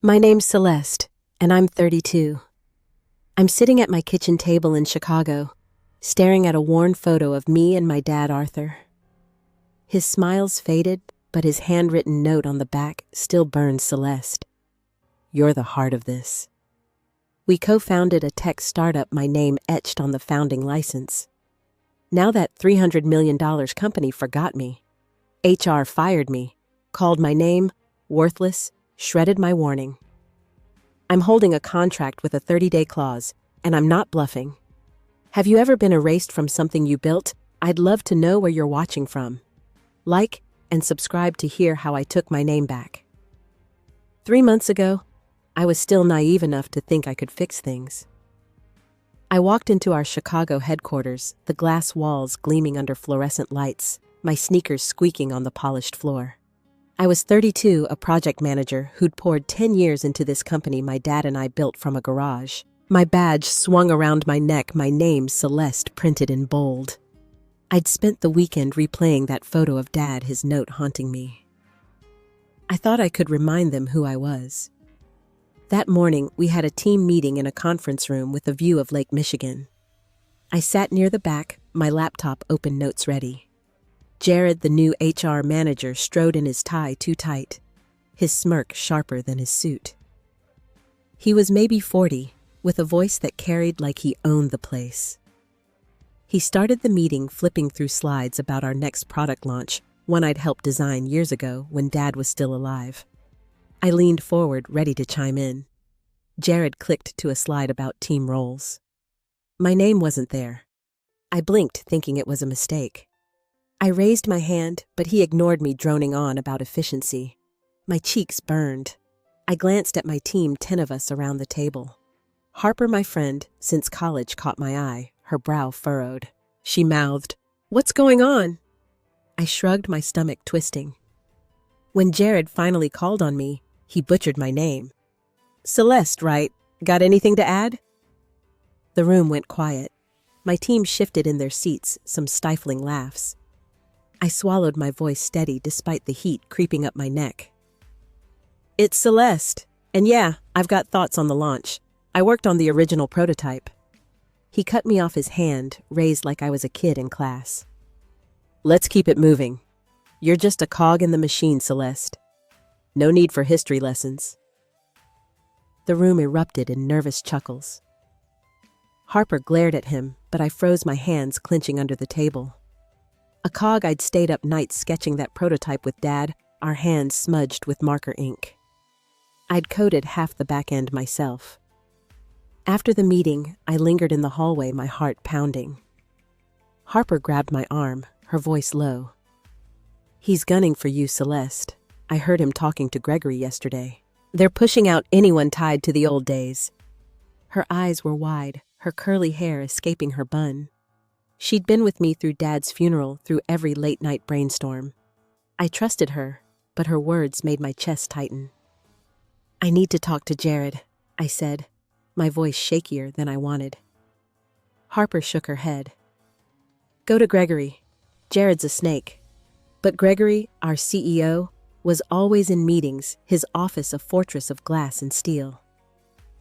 My name's Celeste, and I'm 32. I'm sitting at my kitchen table in Chicago, staring at a worn photo of me and my dad, Arthur. His smile's faded, but his handwritten note on the back still burns Celeste. You're the heart of this. We co-founded a tech startup, my name etched on the founding license. Now that $300 million company forgot me. HR fired me, called my name worthless, shredded my warning. I'm holding a contract with a 30-day clause, and I'm not bluffing. Have you ever been erased from something you built? I'd love to know where you're watching from. Like and subscribe to hear how I took my name back. 3 months ago, I was still naive enough to think I could fix things. I walked into our Chicago headquarters, the glass walls gleaming under fluorescent lights, my sneakers squeaking on the polished floor. I was 32, a project manager who'd poured 10 years into this company my dad and I built from a garage. My badge swung around my neck, my name, Celeste, printed in bold. I'd spent the weekend replaying that photo of Dad, his note haunting me. I thought I could remind them who I was. That morning, we had a team meeting in a conference room with a view of Lake Michigan. I sat near the back, my laptop open, notes ready. Jared, the new HR manager, strode in his tie too tight, his smirk sharper than his suit. He was maybe 40, with a voice that carried like he owned the place. He started the meeting flipping through slides about our next product launch, one I'd helped design years ago when Dad was still alive. I leaned forward, ready to chime in. Jared clicked to a slide about team roles. My name wasn't there. I blinked, thinking it was a mistake. I raised my hand, but he ignored me, droning on about efficiency. My cheeks burned. I glanced at my team, 10 of us around the table. Harper, my friend, since college, caught my eye, her brow furrowed. She mouthed, "What's going on?" I shrugged, my stomach twisting. When Jared finally called on me, he butchered my name. "Celeste, right? Got anything to add?" The room went quiet. My team shifted in their seats, some stifling laughs. I swallowed, my voice steady despite the heat creeping up my neck. "It's Celeste. And yeah, I've got thoughts on the launch. I worked on the original prototype." He cut me off, his hand raised like I was a kid in class. "Let's keep it moving. You're just a cog in the machine, Celeste. No need for history lessons." The room erupted in nervous chuckles. Harper glared at him, but I froze, my hands clenching under the table. A cog, I'd stayed up nights sketching that prototype with Dad, our hands smudged with marker ink. I'd coded half the back end myself. After the meeting, I lingered in the hallway, my heart pounding. Harper grabbed my arm, her voice low. "He's gunning for you, Celeste. I heard him talking to Gregory yesterday. They're pushing out anyone tied to the old days." Her eyes were wide, her curly hair escaping her bun. She'd been with me through Dad's funeral, through every late-night brainstorm. I trusted her, but her words made my chest tighten. "I need to talk to Jared," I said, my voice shakier than I wanted. Harper shook her head. "Go to Gregory. Jared's a snake." But Gregory, our CEO, was always in meetings, his office a fortress of glass and steel.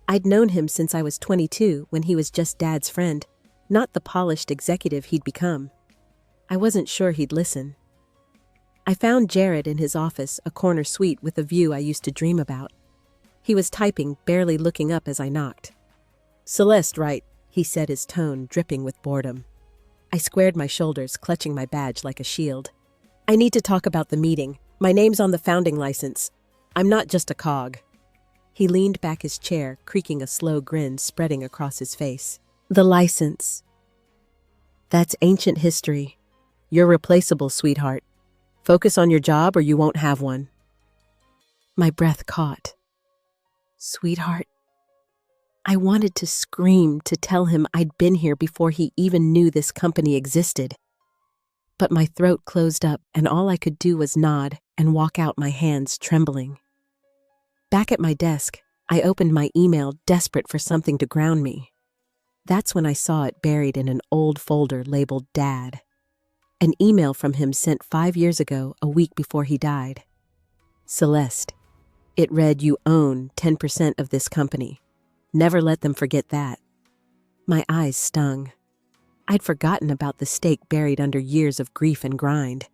I'd known him since I was 22, when he was just Dad's friend, not the polished executive he'd become. I wasn't sure he'd listen. I found Jared in his office, a corner suite with a view I used to dream about. He was typing, barely looking up as I knocked. "Celeste, right?" he said, his tone dripping with boredom. I squared my shoulders, clutching my badge like a shield. "I need to talk about the meeting. My name's on the founding license. I'm not just a cog." He leaned back, his chair creaking, a slow grin spreading across his face. "The license. That's ancient history. You're replaceable, sweetheart. Focus on your job or you won't have one." My breath caught. Sweetheart? I wanted to scream, to tell him I'd been here before he even knew this company existed. But my throat closed up, and all I could do was nod and walk out, my hands trembling. Back at my desk, I opened my email, desperate for something to ground me. That's when I saw it buried in an old folder labeled Dad. An email from him sent 5 years ago, a week before he died. "Celeste, It read, "You own 10% of this company. Never let them forget that." My eyes stung. I'd forgotten about the stake buried under years of grief and grind.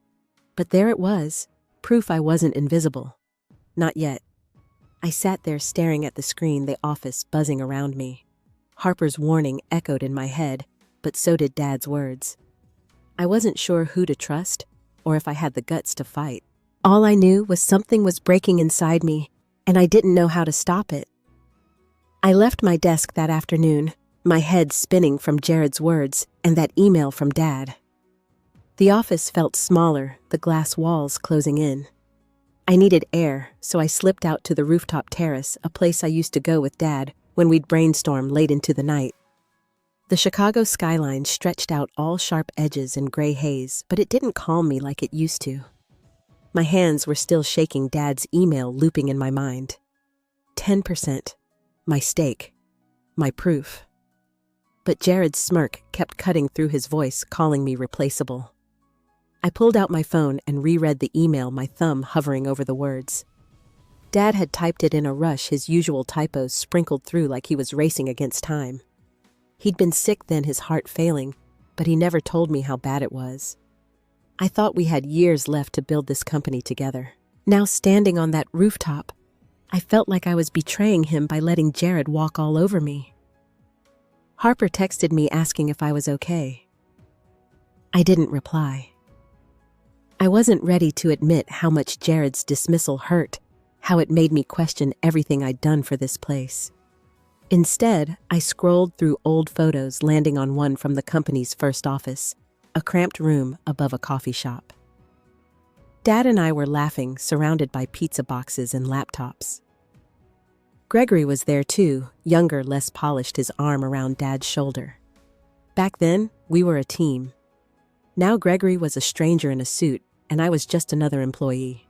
But there it was, proof I wasn't invisible. Not yet. I sat there staring at the screen, the office buzzing around me. Harper's warning echoed in my head, but so did Dad's words. I wasn't sure who to trust, or if I had the guts to fight. All I knew was something was breaking inside me, and I didn't know how to stop it. I left my desk that afternoon, my head spinning from Jared's words and that email from Dad. The office felt smaller, the glass walls closing in. I needed air, so I slipped out to the rooftop terrace, a place I used to go with Dad when we'd brainstorm late into the night. The Chicago skyline stretched out all sharp edges and gray haze, but it didn't calm me like it used to. My hands were still shaking, Dad's email looping in my mind. 10%. My stake. My proof. But Jared's smirk kept cutting through his voice, calling me replaceable. I pulled out my phone and reread the email, my thumb hovering over the words. Dad had typed it in a rush, his usual typos sprinkled through like he was racing against time. He'd been sick then, his heart failing, but he never told me how bad it was. I thought we had years left to build this company together. Now, standing on that rooftop, I felt like I was betraying him by letting Jared walk all over me. Harper texted me asking if I was okay. I didn't reply. I wasn't ready to admit how much Jared's dismissal hurt, how it made me question everything I'd done for this place. Instead, I scrolled through old photos, landing on one from the company's first office, a cramped room above a coffee shop. Dad and I were laughing, surrounded by pizza boxes and laptops. Gregory was there too, younger, less polished, his arm around Dad's shoulder. Back then, we were a team. Now Gregory was a stranger in a suit, and I was just another employee.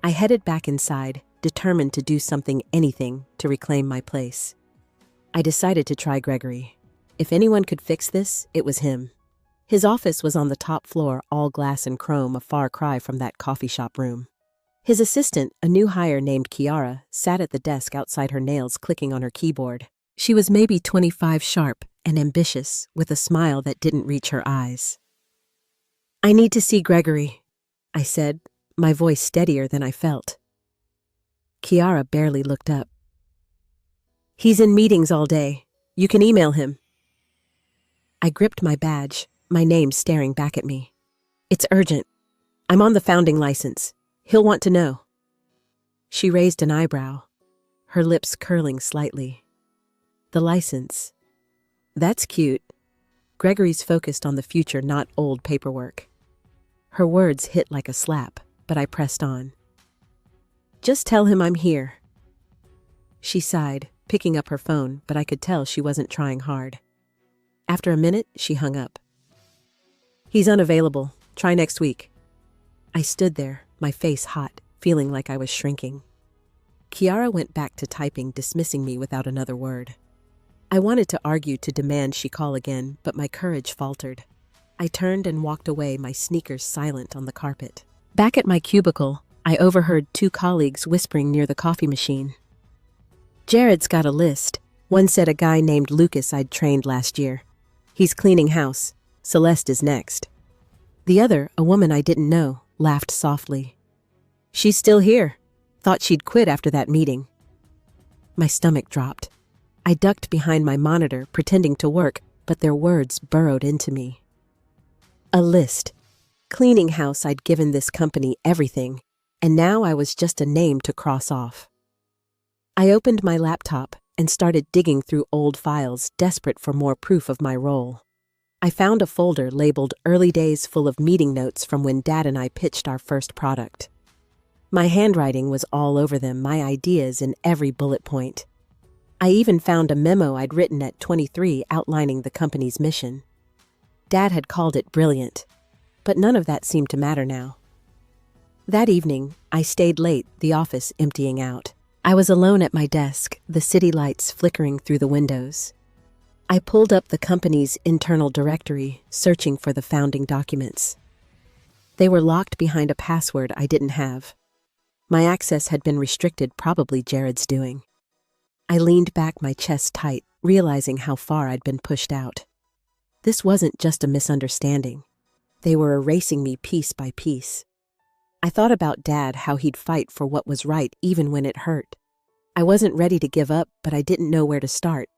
I headed back inside, determined to do something, anything, to reclaim my place. I decided to try Gregory. If anyone could fix this, it was him. His office was on the top floor, all glass and chrome, a far cry from that coffee shop room. His assistant, a new hire named Kiara, sat at the desk outside, her nails clicking on her keyboard. She was maybe 25, sharp and ambitious, with a smile that didn't reach her eyes. "I need to see Gregory," I said, my voice steadier than I felt. Kiara barely looked up. "He's in meetings all day. You can email him." I gripped my badge, my name staring back at me. "It's urgent. I'm on the founding license. He'll want to know." She raised an eyebrow, her lips curling slightly. "The license. That's cute." Gregory's focused on the future, not old paperwork. Her words hit like a slap, but I pressed on. "Just tell him I'm here." She sighed, picking up her phone, but I could tell she wasn't trying hard. After a minute, she hung up. "He's unavailable. Try next week." I stood there, my face hot, feeling like I was shrinking. Kiara went back to typing, dismissing me without another word. I wanted to argue, to demand she call again, but my courage faltered. I turned and walked away, my sneakers silent on the carpet. Back at my cubicle, I overheard two colleagues whispering near the coffee machine. "Jared's got a list." One said, "A guy named Lucas I'd trained last year. He's cleaning house. Celeste is next." The other, a woman I didn't know, laughed softly. "She's still here. Thought she'd quit after that meeting." My stomach dropped. I ducked behind my monitor, pretending to work, but their words burrowed into me. A list. Cleaning house. I'd given this company everything, and now I was just a name to cross off. I opened my laptop and started digging through old files, desperate for more proof of my role. I found a folder labeled "Early Days," full of meeting notes from when Dad and I pitched our first product. My handwriting was all over them, my ideas in every bullet point. I even found a memo I'd written at 23 outlining the company's mission. Dad had called it brilliant, but none of that seemed to matter now. That evening, I stayed late, the office emptying out. I was alone at my desk, the city lights flickering through the windows. I pulled up the company's internal directory, searching for the founding documents. They were locked behind a password I didn't have. My access had been restricted, probably Jared's doing. I leaned back, my chest tight, realizing how far I'd been pushed out. This wasn't just a misunderstanding. They were erasing me piece by piece. I thought about Dad, how he'd fight for what was right even when it hurt. I wasn't ready to give up, but I didn't know where to start.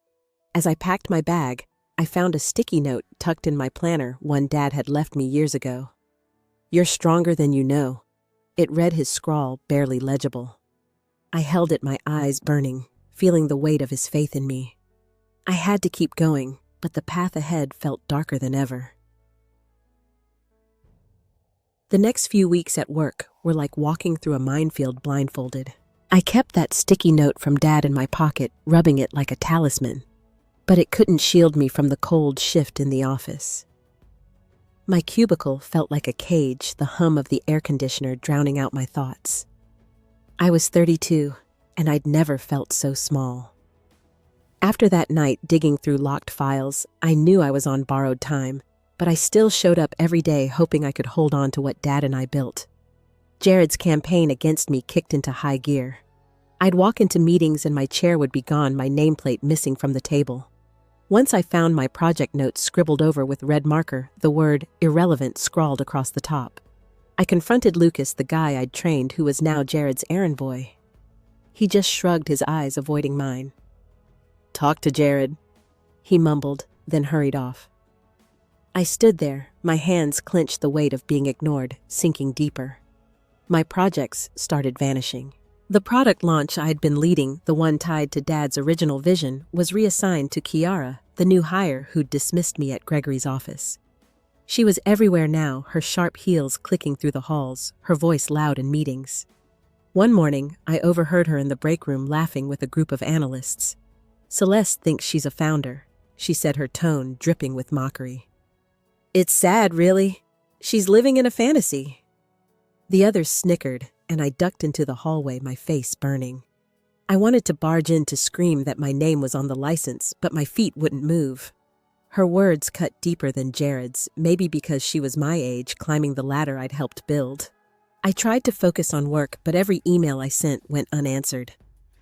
As I packed my bag, I found a sticky note tucked in my planner, one Dad had left me years ago. "You're stronger than you know." It read, his scrawl barely legible. I held it, my eyes burning, feeling the weight of his faith in me. I had to keep going, but the path ahead felt darker than ever. The next few weeks at work were like walking through a minefield blindfolded. I kept that sticky note from Dad in my pocket, rubbing it like a talisman. But it couldn't shield me from the cold shift in the office. My cubicle felt like a cage, the hum of the air conditioner drowning out my thoughts. I was 32, and I'd never felt so small. After that night digging through locked files, I knew I was on borrowed time, but I still showed up every day hoping I could hold on to what Dad and I built. Jared's campaign against me kicked into high gear. I'd walk into meetings and my chair would be gone, my nameplate missing from the table. Once I found my project notes scribbled over with red marker, the word irrelevant scrawled across the top. I confronted Lucas, the guy I'd trained who was now Jared's errand boy. He just shrugged his eyes, avoiding mine. "Talk to Jared," he mumbled, then hurried off. I stood there, my hands clenched, the weight of being ignored sinking deeper. My projects started vanishing. The product launch I'd been leading, the one tied to Dad's original vision, was reassigned to Kiara, the new hire who'd dismissed me at Gregory's office. She was everywhere now, her sharp heels clicking through the halls, her voice loud in meetings. One morning, I overheard her in the break room laughing with a group of analysts. "Celeste thinks she's a founder," she said, her tone dripping with mockery. "It's sad, really. She's living in a fantasy." The others snickered, and I ducked into the hallway, my face burning. I wanted to barge in to scream that my name was on the license, but my feet wouldn't move. Her words cut deeper than Jared's, maybe because she was my age, climbing the ladder I'd helped build. I tried to focus on work, but every email I sent went unanswered.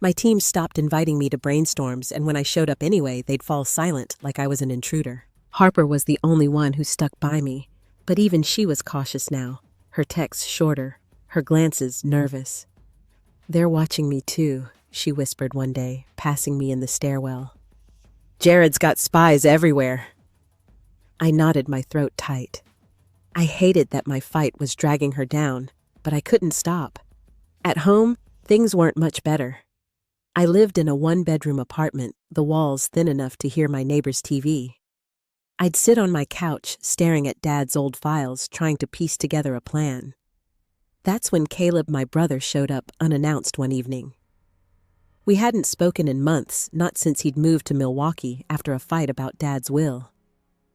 My team stopped inviting me to brainstorms, and when I showed up anyway, they'd fall silent like I was an intruder. Harper was the only one who stuck by me, but even she was cautious now, her texts shorter, her glances nervous. "They're watching me too," she whispered one day, passing me in the stairwell. "Jared's got spies everywhere." I nodded, my throat tight. I hated that my fight was dragging her down, but I couldn't stop. At home, things weren't much better. I lived in a one-bedroom apartment, the walls thin enough to hear my neighbor's TV. I'd sit on my couch, staring at Dad's old files, trying to piece together a plan. That's when Caleb, my brother, showed up unannounced one evening. We hadn't spoken in months, not since he'd moved to Milwaukee after a fight about Dad's will.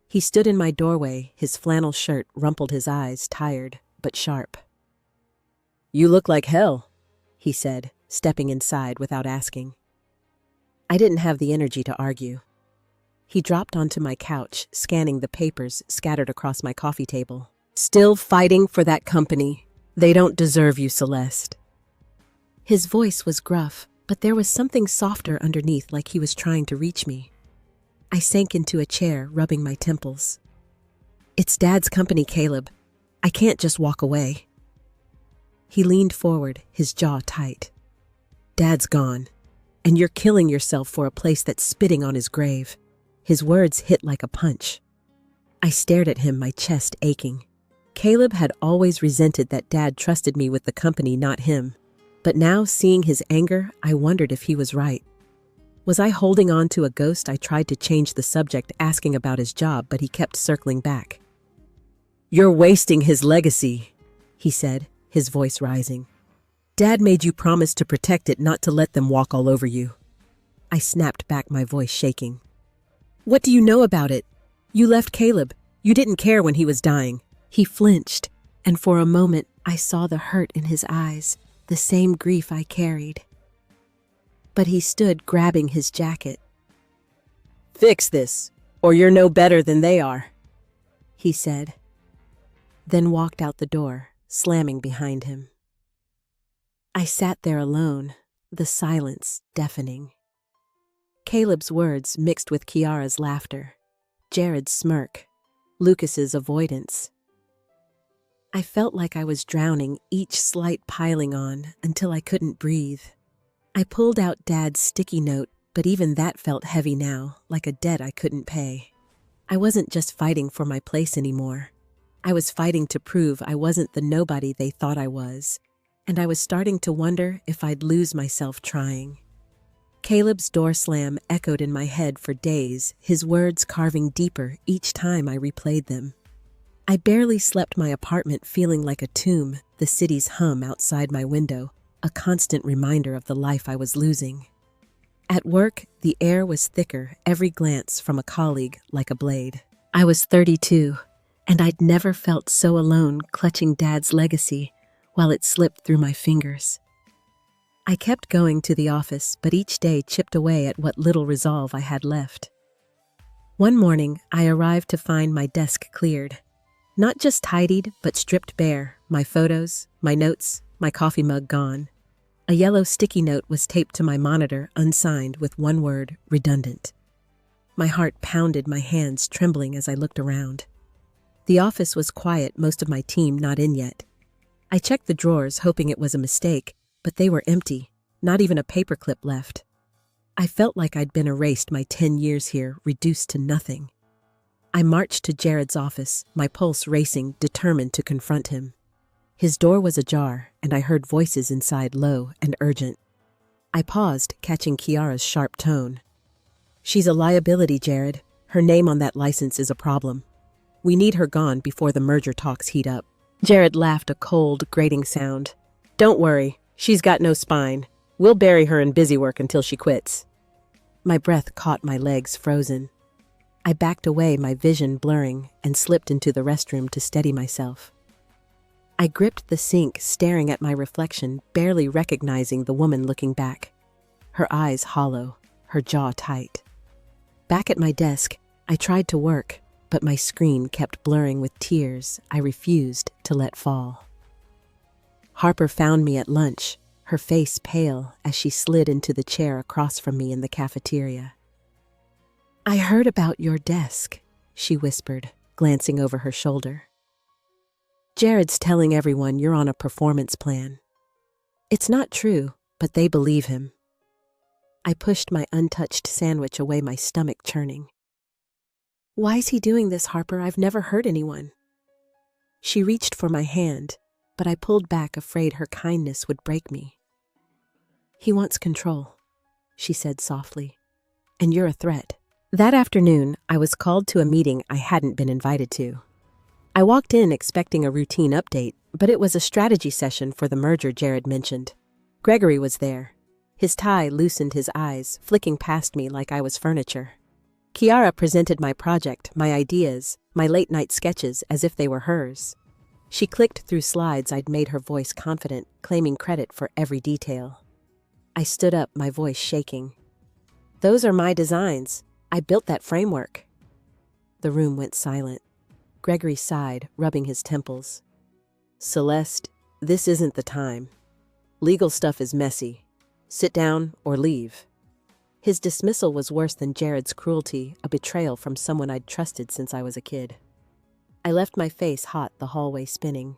He stood in my doorway, his flannel shirt rumpled, his eyes tired but sharp. "You look like hell," he said, stepping inside without asking. I didn't have the energy to argue. He dropped onto my couch, scanning the papers scattered across my coffee table. "Still fighting for that company. They don't deserve you, Celeste." His voice was gruff, but there was something softer underneath, like he was trying to reach me. I sank into a chair, rubbing my temples. "It's Dad's company, Caleb. I can't just walk away." He leaned forward, his jaw tight. "Dad's gone, and you're killing yourself for a place that's spitting on his grave." His words hit like a punch. I stared at him, my chest aching. Caleb had always resented that Dad trusted me with the company, not him. But now, seeing his anger, I wondered if he was right. Was I holding on to a ghost? I tried to change the subject, asking about his job, but he kept circling back. "You're wasting his legacy," he said, his voice rising. "Dad made you promise to protect it, not to let them walk all over you." I snapped back, my voice shaking. "What do you know about it? You left Caleb. You didn't care when he was dying." He flinched, and for a moment I saw the hurt in his eyes, the same grief I carried. But he stood, grabbing his jacket. "Fix this, or you're no better than they are," he said, then walked out the door, slamming behind him. I sat there alone, the silence deafening. Caleb's words mixed with Kiara's laughter, Jared's smirk, Lucas's avoidance. I felt like I was drowning, each slight piling on until I couldn't breathe. I pulled out Dad's sticky note, but even that felt heavy now, like a debt I couldn't pay. I wasn't just fighting for my place anymore. I was fighting to prove I wasn't the nobody they thought I was, and I was starting to wonder if I'd lose myself trying. Caleb's door slam echoed in my head for days, his words carving deeper each time I replayed them. I barely slept my apartment feeling like a tomb, the city's hum outside my window, a constant reminder of the life I was losing. At work, the air was thicker, every glance from a colleague like a blade. I was 32, and I'd never felt so alone clutching Dad's legacy while it slipped through my fingers. I kept going to the office, but each day chipped away at what little resolve I had left. One morning, I arrived to find my desk cleared. Not just tidied, but stripped bare, my photos, my notes, my coffee mug gone. A yellow sticky note was taped to my monitor, unsigned, with one word, redundant. My heart pounded, my hands trembling as I looked around. The office was quiet, most of my team not in yet. I checked the drawers, hoping it was a mistake, but they were empty, not even a paperclip left. I felt like I'd been erased, my 10 years here, reduced to nothing. I marched to Jared's office, my pulse racing, determined to confront him. His door was ajar, and I heard voices inside, low and urgent. I paused, catching Kiara's sharp tone. "She's a liability, Jared. Her name on that license is a problem. We need her gone before the merger talks heat up." Jared laughed, a cold, grating sound. "Don't worry, she's got no spine. We'll bury her in busy work until she quits." My breath caught, my legs frozen. I backed away, my vision blurring, and slipped into the restroom to steady myself. I gripped the sink, staring at my reflection, barely recognizing the woman looking back. Her eyes hollow, her jaw tight. Back at my desk, I tried to work, but my screen kept blurring with tears I refused to let fall. Harper found me at lunch, her face pale as she slid into the chair across from me in the cafeteria. "I heard about your desk," she whispered, glancing over her shoulder. "Jared's telling everyone you're on a performance plan. It's not true, but they believe him." I pushed my untouched sandwich away, my stomach churning. "Why's he doing this, Harper? I've never hurt anyone." She reached for my hand, but I pulled back, afraid her kindness would break me. "He wants control," she said softly, "and you're a threat." That afternoon, I was called to a meeting I hadn't been invited to. I walked in expecting a routine update, but it was a strategy session for the merger Jared mentioned. Gregory was there. His tie loosened, his eyes flicking past me like I was furniture. Kiara presented my project, my ideas, my late-night sketches as if they were hers. She clicked through slides I'd made, her voice confident, claiming credit for every detail. I stood up, my voice shaking. "Those are my designs. I built that framework." The room went silent. Gregory sighed, rubbing his temples. "Celeste, this isn't the time. Legal stuff is messy. Sit down or leave." His dismissal was worse than Jared's cruelty, a betrayal from someone I'd trusted since I was a kid. I left, my face hot, the hallway spinning.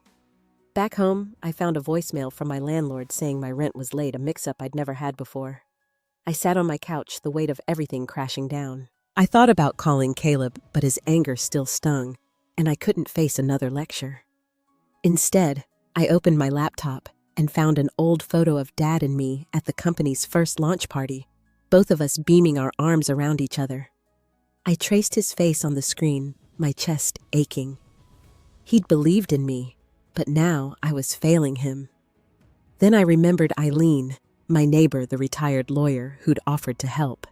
Back home, I found a voicemail from my landlord saying my rent was late, a mix-up I'd never had before. I sat on my couch, the weight of everything crashing down. I thought about calling Caleb, but his anger still stung, and I couldn't face another lecture. Instead, I opened my laptop and found an old photo of Dad and me at the company's first launch party, both of us beaming our arms around each other. I traced his face on the screen, my chest aching. He'd believed in me, but now I was failing him. Then I remembered Eileen, my neighbor, the retired lawyer who'd offered to help.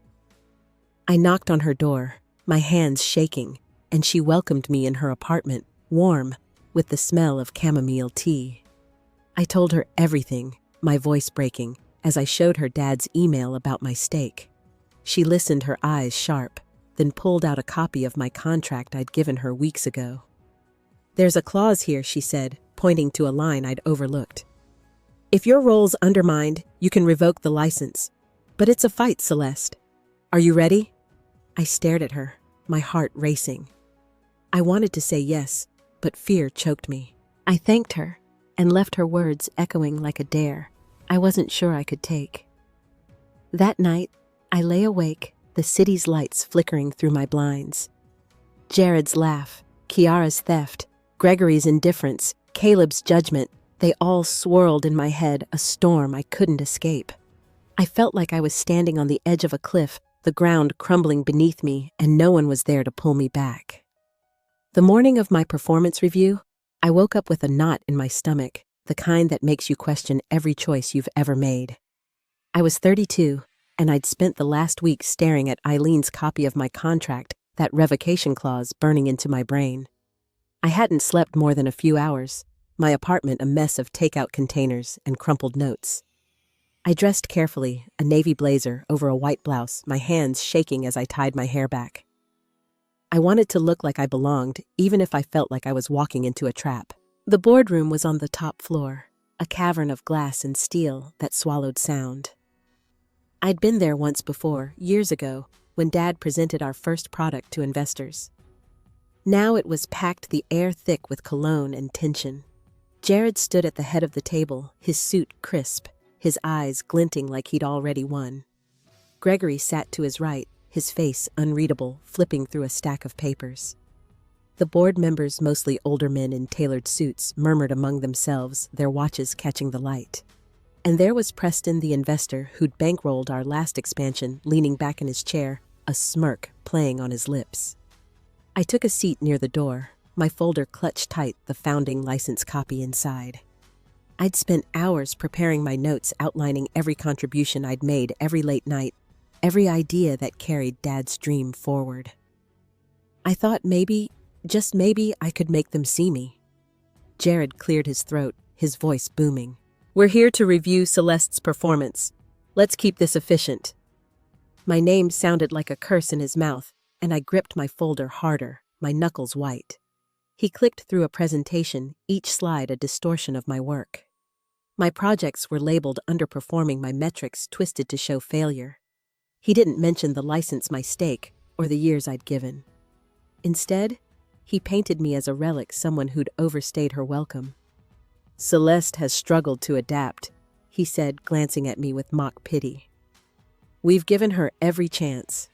I knocked on her door, my hands shaking, and she welcomed me in her apartment, warm, with the smell of chamomile tea. I told her everything, my voice breaking, as I showed her Dad's email about my stake. She listened, her eyes sharp, then pulled out a copy of my contract I'd given her weeks ago. "There's a clause here," she said, pointing to a line I'd overlooked. If your role's undermined, you can revoke the license. But it's a fight, Celeste. Are you ready? I stared at her, my heart racing. I wanted to say yes, but fear choked me. I thanked her and left her words echoing like a dare I wasn't sure I could take. That night, I lay awake, the city's lights flickering through my blinds. Jared's laugh, Kiara's theft, Gregory's indifference, Caleb's judgment, they all swirled in my head, a storm I couldn't escape. I felt like I was standing on the edge of a cliff, the ground crumbling beneath me, and no one was there to pull me back. The morning of my performance review, I woke up with a knot in my stomach, the kind that makes you question every choice you've ever made. I was 32, and I'd spent the last week staring at Eileen's copy of my contract, that revocation clause burning into my brain. I hadn't slept more than a few hours, my apartment a mess of takeout containers and crumpled notes. I dressed carefully, a navy blazer over a white blouse, my hands shaking as I tied my hair back. I wanted to look like I belonged, even if I felt like I was walking into a trap. The boardroom was on the top floor, a cavern of glass and steel that swallowed sound. I'd been there once before, years ago, when Dad presented our first product to investors. Now it was packed the air thick with cologne and tension. Jared stood at the head of the table, his suit crisp, his eyes glinting like he'd already won. Gregory sat to his right, his face unreadable, flipping through a stack of papers. The board members, mostly older men in tailored suits, murmured among themselves, their watches catching the light. And there was Preston, the investor, who'd bankrolled our last expansion, leaning back in his chair, a smirk playing on his lips. I took a seat near the door, my folder clutched tight, the founding license copy inside. I'd spent hours preparing my notes outlining every contribution I'd made every late night, every idea that carried Dad's dream forward. I thought maybe, just maybe, I could make them see me. Jared cleared his throat, his voice booming. We're here to review Celeste's performance. Let's keep this efficient. My name sounded like a curse in his mouth, and I gripped my folder harder, my knuckles white. He clicked through a presentation, each slide a distortion of my work. My projects were labeled underperforming, my metrics twisted to show failure. He didn't mention the license, my stake, or the years I'd given. Instead, he painted me as a relic, someone who'd overstayed her welcome. Celeste has struggled to adapt, he said, glancing at me with mock pity. We've given her every chance.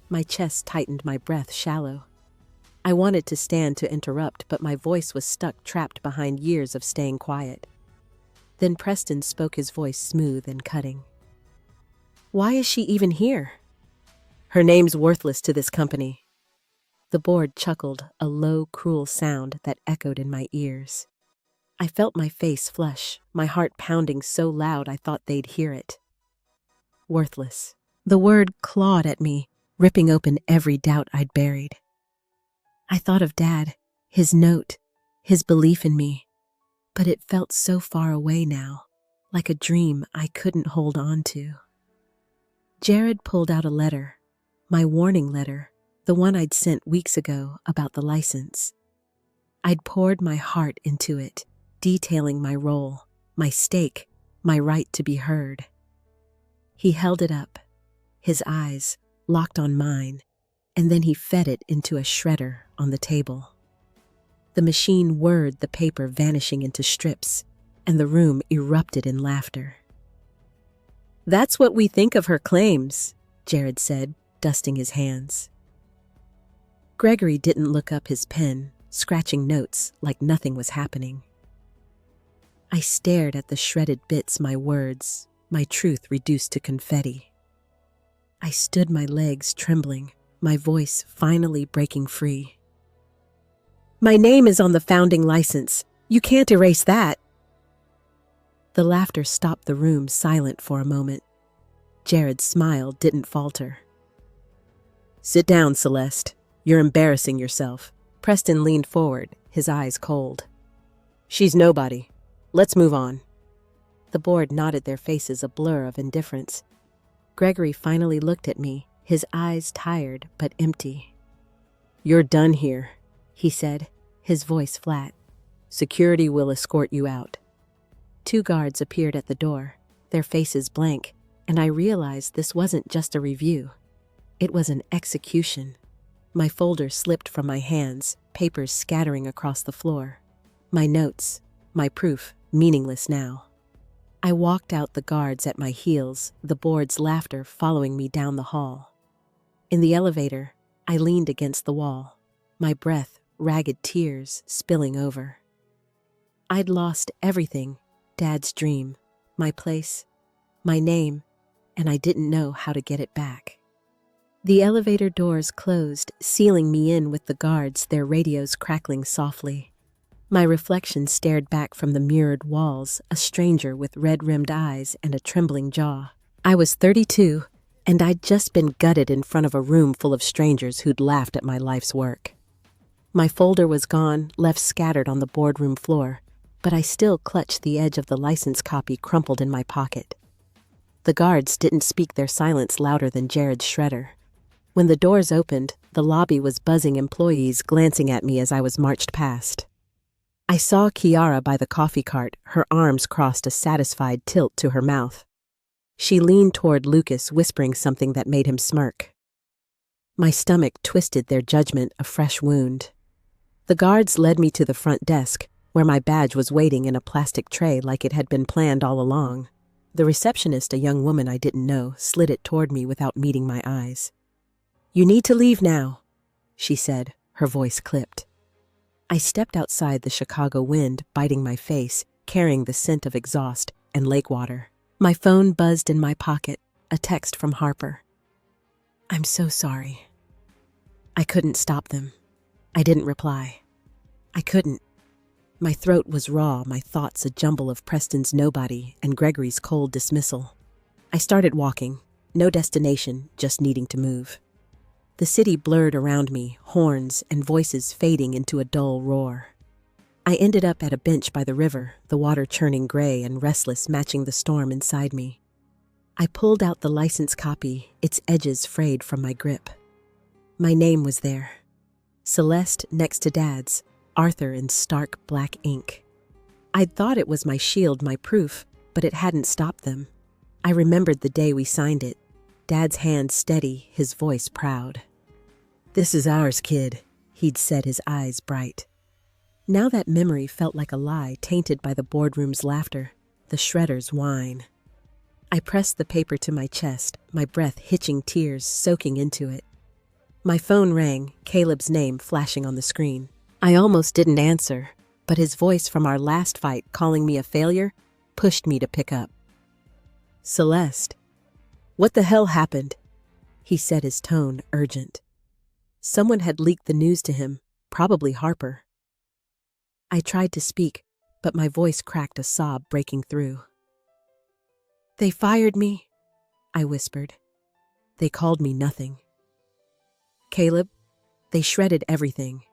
My chest tightened, my breath shallow. I wanted to stand to interrupt, but my voice was stuck, trapped behind years of staying quiet. Then Preston spoke, his voice smooth and cutting. Why is she even here? Her name's worthless to this company. The board chuckled, a low, cruel sound that echoed in my ears. I felt my face flush, my heart pounding so loud I thought they'd hear it. Worthless. The word clawed at me, ripping open every doubt I'd buried. I thought of Dad, his note, his belief in me, but it felt so far away now, like a dream I couldn't hold on to. Jared pulled out a letter, my warning letter, the one I'd sent weeks ago about the license. I'd poured my heart into it, detailing my role, my stake, my right to be heard. He held it up, his eyes locked on mine, and then he fed it into a shredder on the table. The machine whirred, the paper vanishing into strips, and the room erupted in laughter. That's what we think of her claims, Jared said, dusting his hands. Gregory didn't look up, his pen, scratching notes like nothing was happening. I stared at the shredded bits, my words, my truth reduced to confetti. I stood, my legs trembling, my voice finally breaking free. My name is on the founding license. You can't erase that. The laughter stopped, the room silent for a moment. Jared's smile didn't falter. Sit down, Celeste. You're embarrassing yourself. Preston leaned forward, his eyes cold. She's nobody. Let's move on. The board nodded, their faces a blur of indifference. Gregory finally looked at me, his eyes tired but empty. You're done here, he said, his voice flat. Security will escort you out. 2 guards appeared at the door, their faces blank, and I realized this wasn't just a review. It was an execution. My folder slipped from my hands, papers scattering across the floor. My notes, my proof, meaningless now. I walked out, the guards at my heels, the board's laughter following me down the hall. In the elevator, I leaned against the wall, my breath, ragged tears spilling over. I'd lost everything, Dad's dream, my place, my name, and I didn't know how to get it back. The elevator doors closed, sealing me in with the guards, their radios crackling softly. My reflection stared back from the mirrored walls, a stranger with red-rimmed eyes and a trembling jaw. I was 32, and I'd just been gutted in front of a room full of strangers who'd laughed at my life's work. My folder was gone, left scattered on the boardroom floor, but I still clutched the edge of the license copy crumpled in my pocket. The guards didn't speak, their silence louder than Jared's shredder. When the doors opened, the lobby was buzzing, employees glancing at me as I was marched past. I saw Kiara by the coffee cart, her arms crossed, a satisfied tilt to her mouth. She leaned toward Lucas, whispering something that made him smirk. My stomach twisted, their judgment a fresh wound. The guards led me to the front desk, where my badge was waiting in a plastic tray like it had been planned all along. The receptionist, a young woman I didn't know, slid it toward me without meeting my eyes. "You need to leave now," she said, her voice clipped. I stepped outside, the Chicago wind biting my face, carrying the scent of exhaust and lake water. My phone buzzed in my pocket, a text from Harper. "I'm so sorry." I couldn't stop them. I didn't reply. I couldn't. My throat was raw, my thoughts a jumble of Preston's nobody and Gregory's cold dismissal. I started walking, no destination, just needing to move. The city blurred around me, horns and voices fading into a dull roar. I ended up at a bench by the river, the water churning gray and restless, matching the storm inside me. I pulled out the license copy, its edges frayed from my grip. My name was there. Celeste next to Dad's, Arthur in stark black ink. I'd thought it was my shield, my proof, but it hadn't stopped them. I remembered the day we signed it, Dad's hand steady, his voice proud. "This is ours, kid," he'd said, his eyes bright. Now that memory felt like a lie, tainted by the boardroom's laughter, the shredder's whine. I pressed the paper to my chest, my breath hitching, tears soaking into it. My phone rang, Caleb's name flashing on the screen. I almost didn't answer, but his voice from our last fight, calling me a failure, pushed me to pick up. "Celeste, what the hell happened?" he said, his tone urgent. Someone had leaked the news to him, probably Harper. I tried to speak, but my voice cracked, a sob breaking through. "They fired me," I whispered. "They called me nothing. Caleb, they shredded everything."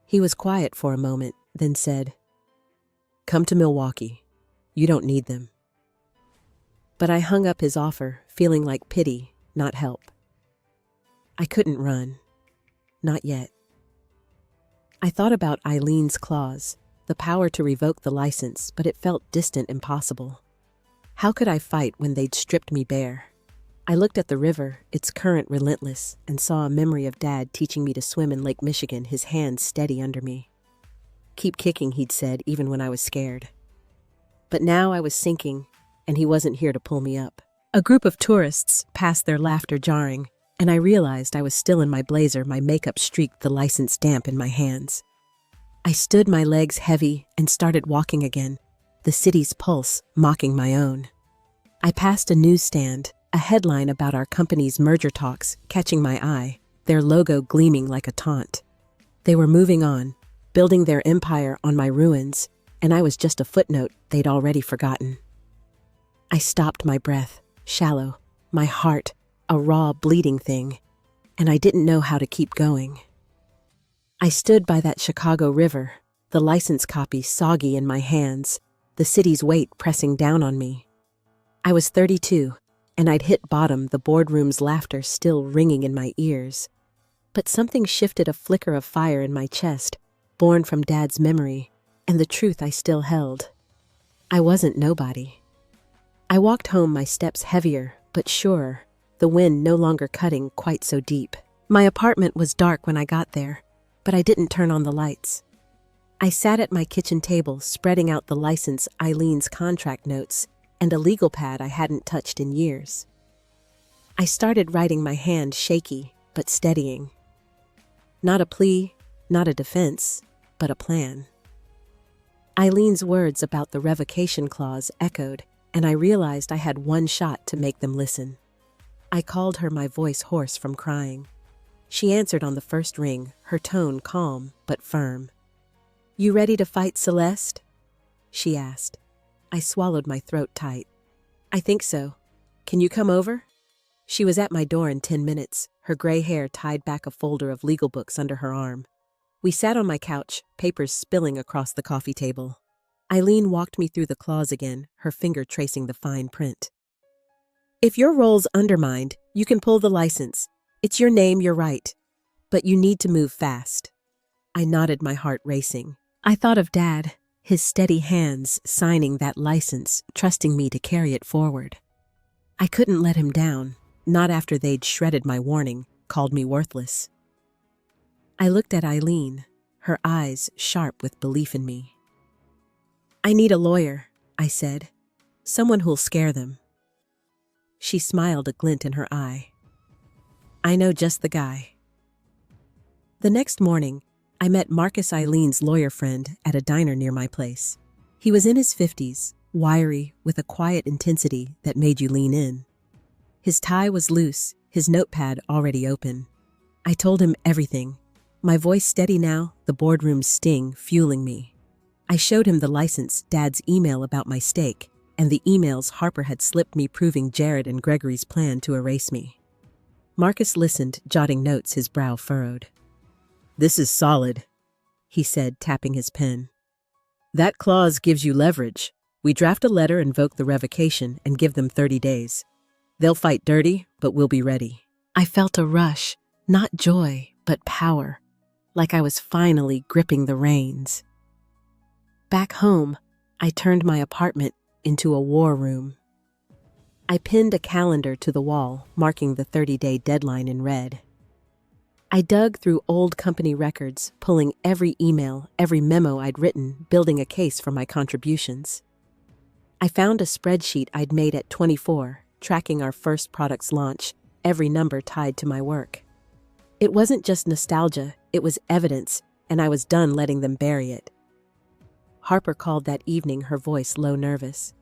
He was quiet for a moment, then said, "Come to Milwaukee. You don't need them." But I hung up his offer, feeling like pity, not help. I couldn't run. Not yet. I thought about Eileen's clause, the power to revoke the license, but it felt distant, impossible. How could I fight when they'd stripped me bare? I looked at the river, its current relentless, and saw a memory of Dad teaching me to swim in Lake Michigan, his hands steady under me. "Keep kicking," he'd said, even when I was scared. But now I was sinking, and he wasn't here to pull me up. A group of tourists passed, their laughter jarring, and I realized I was still in my blazer, my makeup streaked, the license damp in my hands. I stood, my legs heavy, and started walking again, the city's pulse mocking my own. I passed a newsstand, a headline about our company's merger talks catching my eye, their logo gleaming like a taunt. They were moving on, building their empire on my ruins, and I was just a footnote they'd already forgotten. I stopped, my breath, shallow, my heart, a raw, bleeding thing, and I didn't know how to keep going. I stood by that Chicago river, the license copy soggy in my hands, the city's weight pressing down on me. I was 32, and I'd hit bottom, the boardroom's laughter still ringing in my ears. But something shifted, a flicker of fire in my chest, born from Dad's memory, and the truth I still held. I wasn't nobody. I walked home, my steps heavier but surer, the wind no longer cutting quite so deep. My apartment was dark when I got there, but I didn't turn on the lights. I sat at my kitchen table, spreading out the license, Eileen's contract notes, and a legal pad I hadn't touched in years. I started writing, my hand shaky but steadying. Not a plea, not a defense, but a plan. Eileen's words about the revocation clause echoed, and I realized I had one shot to make them listen. I called her, my voice hoarse from crying. She answered on the first ring, her tone calm but firm. "You ready to fight, Celeste?" she asked. I swallowed, my throat tight. "I think so. Can you come over?" She was at my door in 10 minutes, her gray hair tied back, a folder of legal books under her arm. We sat on my couch, papers spilling across the coffee table. Eileen walked me through the clause again, her finger tracing the fine print. "If your role's undermined, you can pull the license. It's your name, you're right. But you need to move fast." I nodded, my heart racing. I thought of Dad, his steady hands signing that license, trusting me to carry it forward. I couldn't let him down, not after they'd shredded my warning, called me worthless. I looked at Eileen, her eyes sharp with belief in me. "I need a lawyer," I said. "Someone who'll scare them." She smiled, a glint in her eye. "I know just the guy." The next morning, I met Marcus, Eileen's lawyer friend, at a diner near my place. He was in his 50s, wiry, with a quiet intensity that made you lean in. His tie was loose, his notepad already open. I told him everything, my voice steady now, the boardroom's sting fueling me. I showed him the license, Dad's email about my stake, and the emails Harper had slipped me proving Jared and Gregory's plan to erase me. Marcus listened, jotting notes, his brow furrowed. "This is solid," he said, tapping his pen. "That clause gives you leverage. We draft a letter, invoke the revocation, and give them 30 days. They'll fight dirty, but we'll be ready." I felt a rush, not joy, but power, like I was finally gripping the reins. Back home, I turned my apartment into a war room. I pinned a calendar to the wall, marking the 30-day deadline in red. I dug through old company records, pulling every email, every memo I'd written, building a case for my contributions. I found a spreadsheet I'd made at 24, tracking our first product's launch, every number tied to my work. It wasn't just nostalgia, it was evidence, and I was done letting them bury it. Harper called that evening, her voice low, nervous.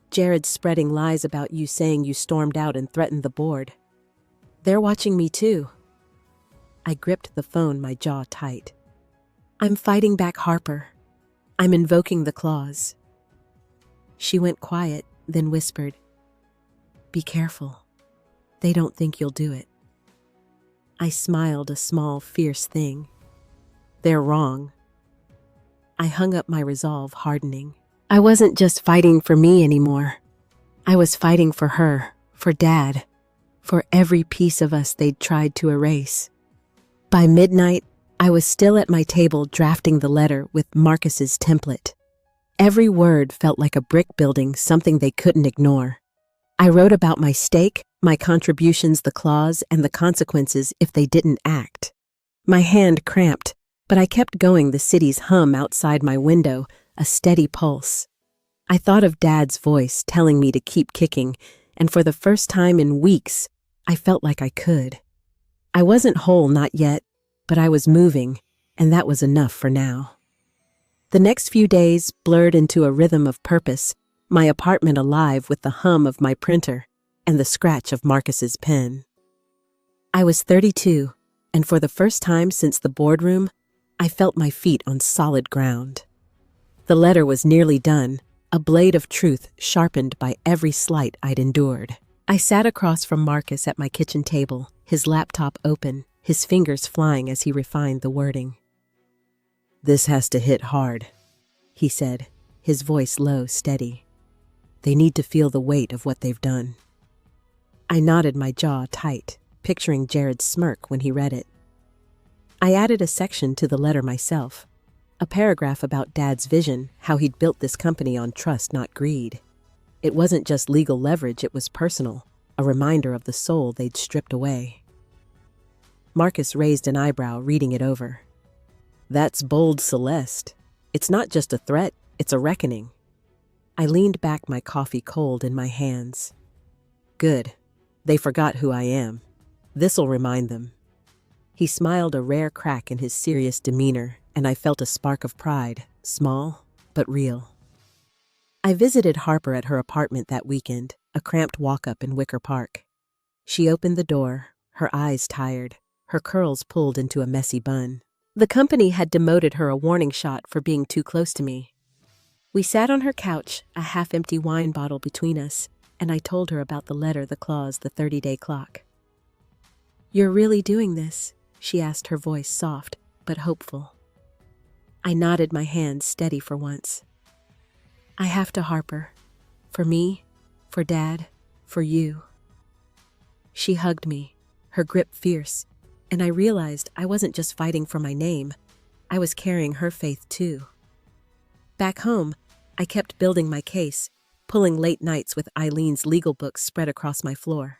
"Jared's spreading lies about you, saying you stormed out and threatened the board. They're watching me too." I gripped the phone, my jaw tight. "I'm fighting back, Harper. I'm invoking the clause." She went quiet, then whispered, "Be careful. They don't think you'll do it." I smiled, a small, fierce thing. "They're wrong." I hung up, my resolve hardening. I wasn't just fighting for me anymore. I was fighting for her, for Dad, for every piece of us they'd tried to erase. By midnight, I was still at my table drafting the letter with Marcus's template. Every word felt like a brick building, something they couldn't ignore. I wrote about my stake, my contributions, the clause, and the consequences if they didn't act. My hand cramped, but I kept going, the city's hum outside my window, a steady pulse. I thought of Dad's voice telling me to keep kicking, and for the first time in weeks, I felt like I could. I wasn't whole, not yet, but I was moving, and that was enough for now. The next few days blurred into a rhythm of purpose, my apartment alive with the hum of my printer and the scratch of Marcus's pen. I was 32, and for the first time since the boardroom, I felt my feet on solid ground. The letter was nearly done, a blade of truth sharpened by every slight I'd endured. I sat across from Marcus at my kitchen table, his laptop open, his fingers flying as he refined the wording. "This has to hit hard," he said, his voice low, steady. "They need to feel the weight of what they've done." I nodded, my jaw tight, picturing Jared's smirk when he read it. I added a section to the letter myself, A paragraph about Dad's vision, how he'd built this company on trust, not greed. It wasn't just legal leverage, it was personal, a reminder of the soul they'd stripped away. Marcus raised an eyebrow, reading it over. That's bold, Celeste. It's not just a threat, it's a reckoning. I leaned back, my coffee cold in my hands. Good. They forgot who I am. This'll remind them. He smiled, a rare crack in his serious demeanor, and I felt a spark of pride, small but real. I visited Harper at her apartment that weekend, a cramped walk-up in Wicker Park. She opened the door, her eyes tired, her curls pulled into a messy bun. The company had demoted her, a warning shot for being too close to me. We sat on her couch, a half-empty wine bottle between us, and I told her about the letter, the clause, the 30-day clock. "You're really doing this?" she asked, her voice soft but hopeful. I nodded, my hands steady for once. "I have to, Harper. For me, for Dad, for you." She hugged me, her grip fierce, and I realized I wasn't just fighting for my name. I was carrying her faith too. Back home, I kept building my case, pulling late nights with Eileen's legal books spread across my floor.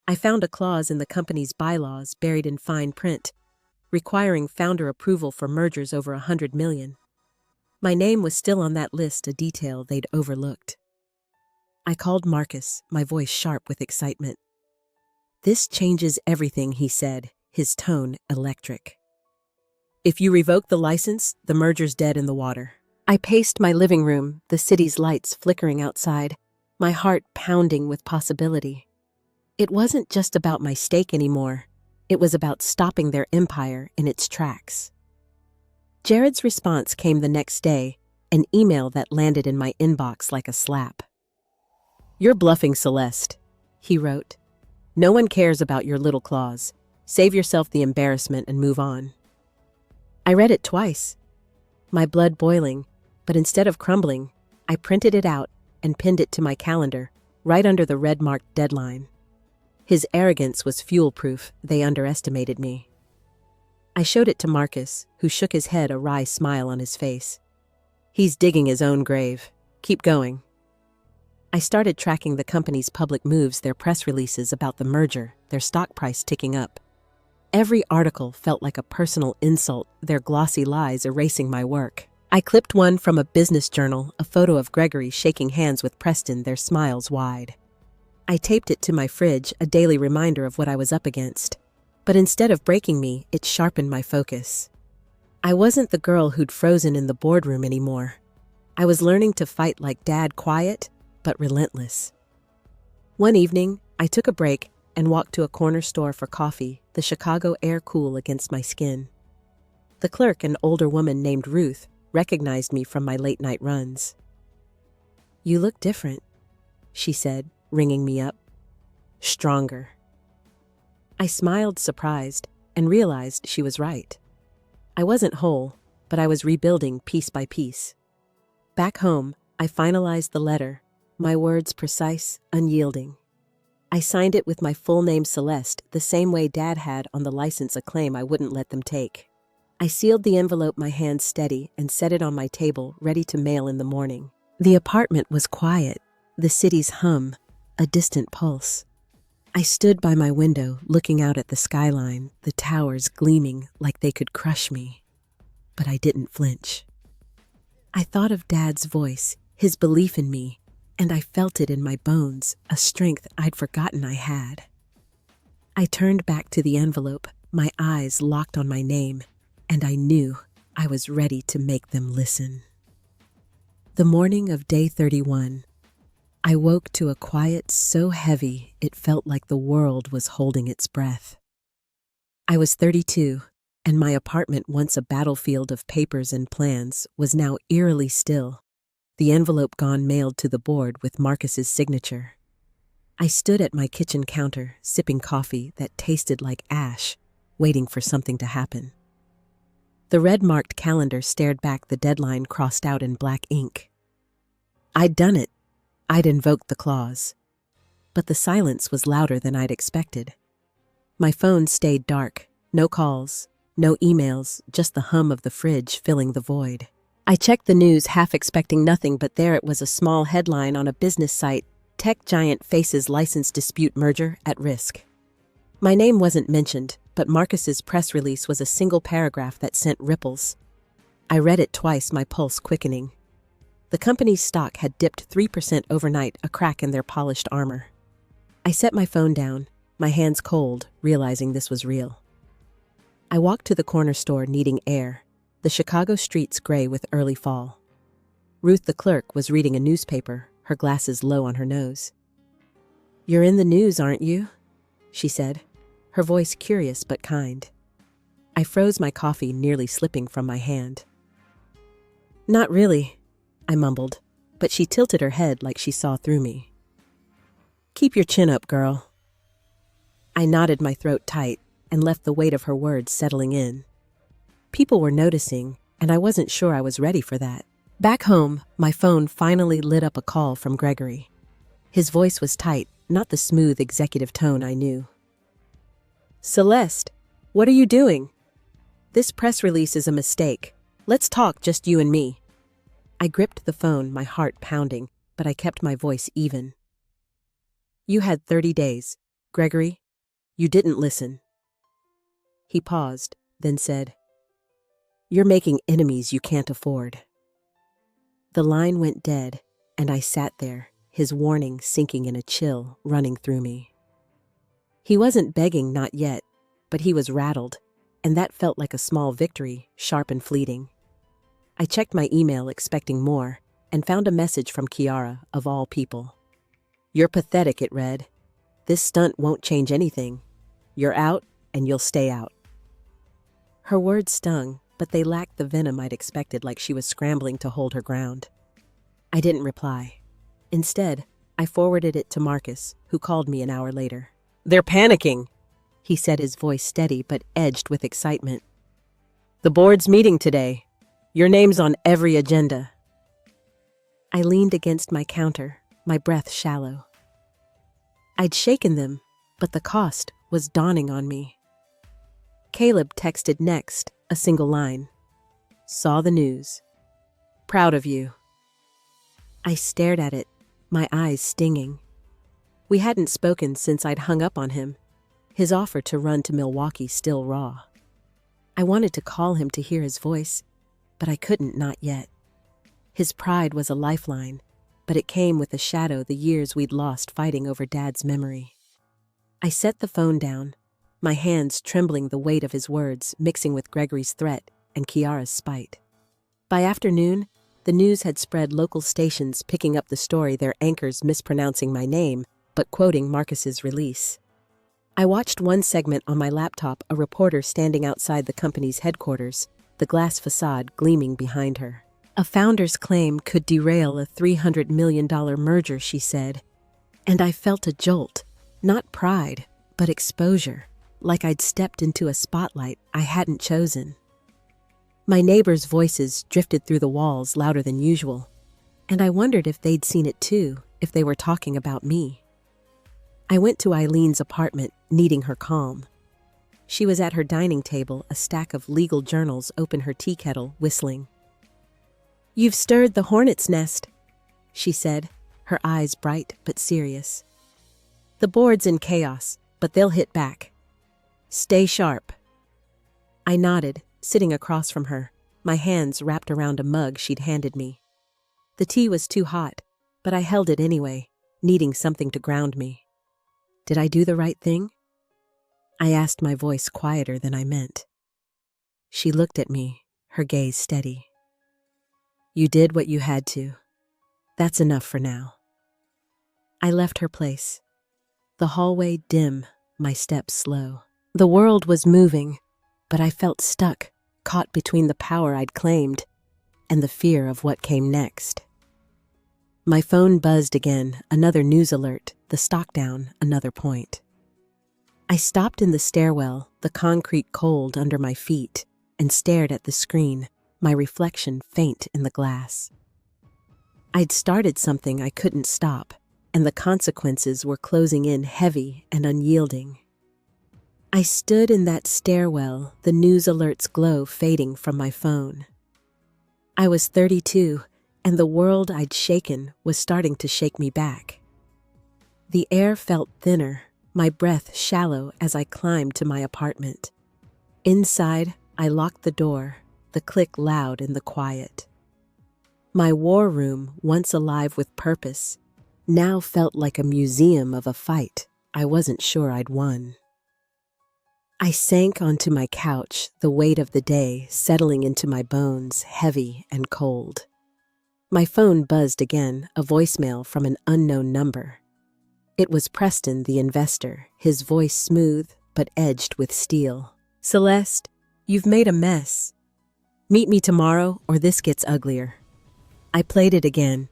I found a clause in the company's bylaws buried in fine print, requiring founder approval for mergers over $100 million. My name was still on that list, a detail they'd overlooked. I called Marcus, my voice sharp with excitement. "This changes everything," he said, his tone electric. "If you revoke the license, the merger's dead in the water." I paced my living room, the city's lights flickering outside, my heart pounding with possibility. It wasn't just about my stake anymore. It was about stopping their empire in its tracks. Jared's response came the next day, an email that landed in my inbox like a slap. "You're bluffing, Celeste," he wrote. "No one cares about your little clause. Save yourself the embarrassment and move on." I read it twice, my blood boiling, but instead of crumbling, I printed it out and pinned it to my calendar, right under the red-marked deadline. His arrogance was fuel-proof. They underestimated me. I showed it to Marcus, who shook his head, a wry smile on his face. "He's digging his own grave. Keep going." I started tracking the company's public moves, their press releases about the merger, their stock price ticking up. Every article felt like a personal insult, their glossy lies erasing my work. I clipped one from a business journal, a photo of Gregory shaking hands with Preston, their smiles wide. I taped it to my fridge, a daily reminder of what I was up against. But instead of breaking me, it sharpened my focus. I wasn't the girl who'd frozen in the boardroom anymore. I was learning to fight like Dad, quiet but relentless. One evening, I took a break and walked to a corner store for coffee, the Chicago air cool against my skin. The clerk, an older woman named Ruth, recognized me from my late-night runs. "You look different," she said, ringing me up. "Stronger." I smiled, surprised, and realized she was right. I wasn't whole, but I was rebuilding piece by piece. Back home, I finalized the letter, my words precise, unyielding. I signed it with my full name, Celeste, the same way Dad had on the license, a claim I wouldn't let them take. I sealed the envelope, my hands steady, and set it on my table, ready to mail in the morning. The apartment was quiet, the city's hum, a distant pulse. I stood by my window, looking out at the skyline, the towers gleaming like they could crush me. But I didn't flinch. I thought of Dad's voice, his belief in me, and I felt it in my bones, a strength I'd forgotten I had. I turned back to the envelope, my eyes locked on my name, and I knew I was ready to make them listen. The morning of day 31, I woke to a quiet so heavy it felt like the world was holding its breath. I was 32, and my apartment, once a battlefield of papers and plans, was now eerily still, the envelope gone, mailed to the board with Marcus's signature. I stood at my kitchen counter, sipping coffee that tasted like ash, waiting for something to happen. The red-marked calendar stared back, the deadline crossed out in black ink. I'd done it. I'd invoked the clause. But the silence was louder than I'd expected. My phone stayed dark, no calls, No emails, just the hum of the fridge filling the void. I checked the news, half expecting nothing, but there it was, a small headline on a business site: Tech giant faces license dispute, merger at risk. My name wasn't mentioned, but Marcus's press release was a single paragraph that sent ripples. I read it twice, my pulse quickening. The company's stock had dipped 3% overnight, a crack in their polished armor. I set my phone down, my hands cold, realizing this was real. I walked to the corner store, needing air, the Chicago streets gray with early fall. Ruth, the clerk, was reading a newspaper, her glasses low on her nose. "You're in the news, aren't you?" she said, her voice curious but kind. I froze, my coffee nearly slipping from my hand. "Not really," I mumbled, but she tilted her head like she saw through me. "Keep your chin up, girl." I nodded, my throat tight, and left the weight of her words settling in. People were noticing, and I wasn't sure I was ready for that. Back home, my phone finally lit up a call from Gregory. His voice was tight, not the smooth executive tone I knew. "Celeste, what are you doing? This press release is a mistake. Let's talk, just you and me." I gripped the phone, my heart pounding, but I kept my voice even. "You had 30 days, Gregory. You didn't listen." He paused, then said, "You're making enemies you can't afford." The line went dead, and I sat there, his warning sinking in a chill running through me. He wasn't begging, not yet, but he was rattled, and that felt like a small victory, sharp and fleeting. I checked my email expecting more, and found a message from Kiara, of all people. "You're pathetic," it read. "This stunt won't change anything. You're out, and you'll stay out." Her words stung, but they lacked the venom I'd expected, like she was scrambling to hold her ground. I didn't reply. Instead, I forwarded it to Marcus, who called me an hour later. "They're panicking," he said, his voice steady but edged with excitement. "The board's meeting today. Your name's on every agenda." I leaned against my counter, my breath shallow. I'd shaken them, but the cost was dawning on me. Caleb texted next, a single line. "Saw the news. Proud of you." I stared at it, my eyes stinging. We hadn't spoken since I'd hung up on him, his offer to run to Milwaukee still raw. I wanted to call him to hear his voice, but I couldn't, not yet. His pride was a lifeline, but it came with a shadow, the years we'd lost fighting over Dad's memory. I set the phone down, my hands trembling, the weight of his words mixing with Gregory's threat and Kiara's spite. By afternoon, the news had spread, local stations picking up the story, their anchors mispronouncing my name, but quoting Marcus's release. I watched one segment on my laptop, a reporter standing outside the company's headquarters, the glass facade gleaming behind her. "A founder's claim could derail a $300 million merger," she said. And I felt a jolt, not pride, but exposure, like I'd stepped into a spotlight I hadn't chosen. My neighbors' voices drifted through the walls louder than usual, and I wondered if they'd seen it too, if they were talking about me. I went to Eileen's apartment, needing her calm. She was at her dining table, a stack of legal journals open, her tea kettle whistling. "You've stirred the hornet's nest," she said, her eyes bright but serious. "The board's in chaos, but they'll hit back. Stay sharp." I nodded, sitting across from her, my hands wrapped around a mug she'd handed me. The tea was too hot, but I held it anyway, needing something to ground me. Did I do the right thing? I asked, my voice quieter than I meant. She looked at me, her gaze steady. "You did what you had to. That's enough for now." I left her place. The hallway dim, my steps slow. The world was moving, but I felt stuck, caught between the power I'd claimed and the fear of what came next. My phone buzzed again, another news alert, the stock down, another point. I stopped in the stairwell, the concrete cold under my feet, and stared at the screen, my reflection faint in the glass. I'd started something I couldn't stop, and the consequences were closing in heavy and unyielding. I stood in that stairwell, the news alerts glow fading from my phone. I was 32, and the world I'd shaken was starting to shake me back. The air felt thinner, my breath shallow as I climbed to my apartment. Inside, I locked the door, the click loud in the quiet. My war room, once alive with purpose, now felt like a museum of a fight I wasn't sure I'd won. I sank onto my couch, the weight of the day settling into my bones, heavy and cold. My phone buzzed again, a voicemail from an unknown number. It was Preston, the investor, his voice smooth but edged with steel. "Celeste, you've made a mess. Meet me tomorrow or this gets uglier." I played it again,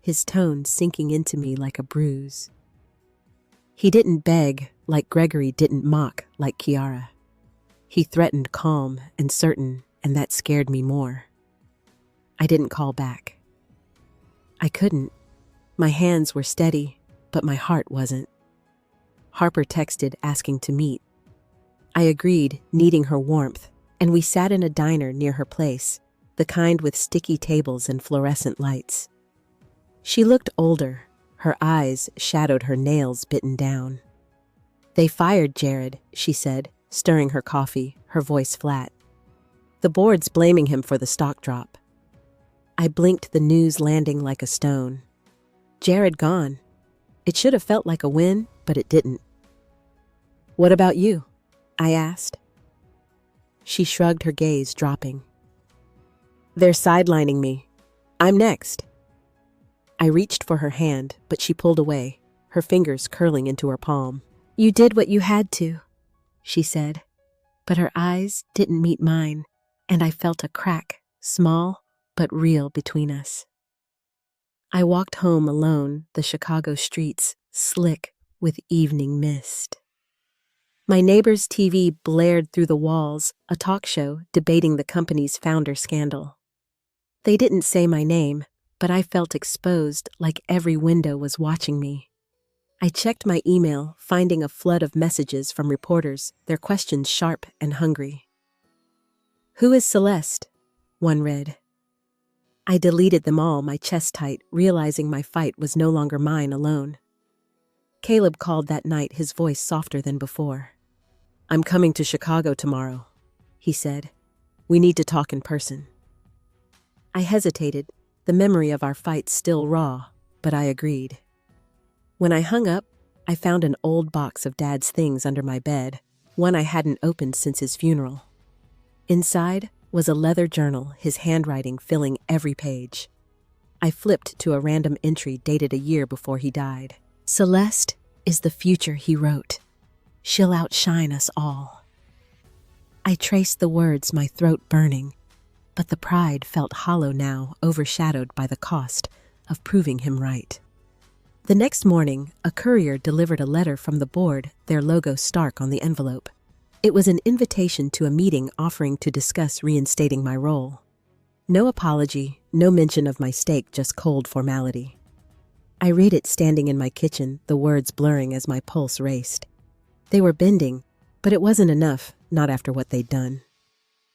his tone sinking into me like a bruise. He didn't beg like Gregory didn't mock like Kiara. He threatened calm and certain, and that scared me more. I didn't call back. I couldn't. My hands were steady, but my heart wasn't. Harper texted asking to meet. I agreed, needing her warmth, and we sat in a diner near her place, the kind with sticky tables and fluorescent lights. She looked older. Her eyes shadowed her nails bitten down. "They fired Jared," she said, stirring her coffee, her voice flat. "The board's blaming him for the stock drop." I blinked, the news landing like a stone. Jared gone. It should have felt like a win, but it didn't. "What about you?" I asked. She shrugged, her gaze dropping. "They're sidelining me. I'm next." I reached for her hand, but she pulled away, her fingers curling into her palm. "You did what you had to," she said, but her eyes didn't meet mine, and I felt a crack, small but real, between us. I walked home alone, the Chicago streets slick with evening mist. My neighbor's TV blared through the walls, a talk show debating the company's founder scandal. They didn't say my name, but I felt exposed, like every window was watching me. I checked my email, finding a flood of messages from reporters, their questions sharp and hungry. "Who is Celeste?" one read. I deleted them all, my chest tight, realizing my fight was no longer mine alone. Caleb called that night, his voice softer than before. "I'm coming to Chicago tomorrow," he said. "We need to talk in person." I hesitated, the memory of our fight still raw, but I agreed. When I hung up, I found an old box of Dad's things under my bed, one I hadn't opened since his funeral. Inside was a leather journal, his handwriting filling every page. I flipped to a random entry dated a year before he died. "Celeste is the future," he wrote. "She'll outshine us all." I traced the words, my throat burning, but the pride felt hollow now, overshadowed by the cost of proving him right. The next morning, a courier delivered a letter from the board, their logo stark on the envelope. It was an invitation to a meeting offering to discuss reinstating my role. No apology, no mention of my stake, just cold formality. I read it standing in my kitchen, the words blurring as my pulse raced. They were bending, but it wasn't enough, not after what they'd done.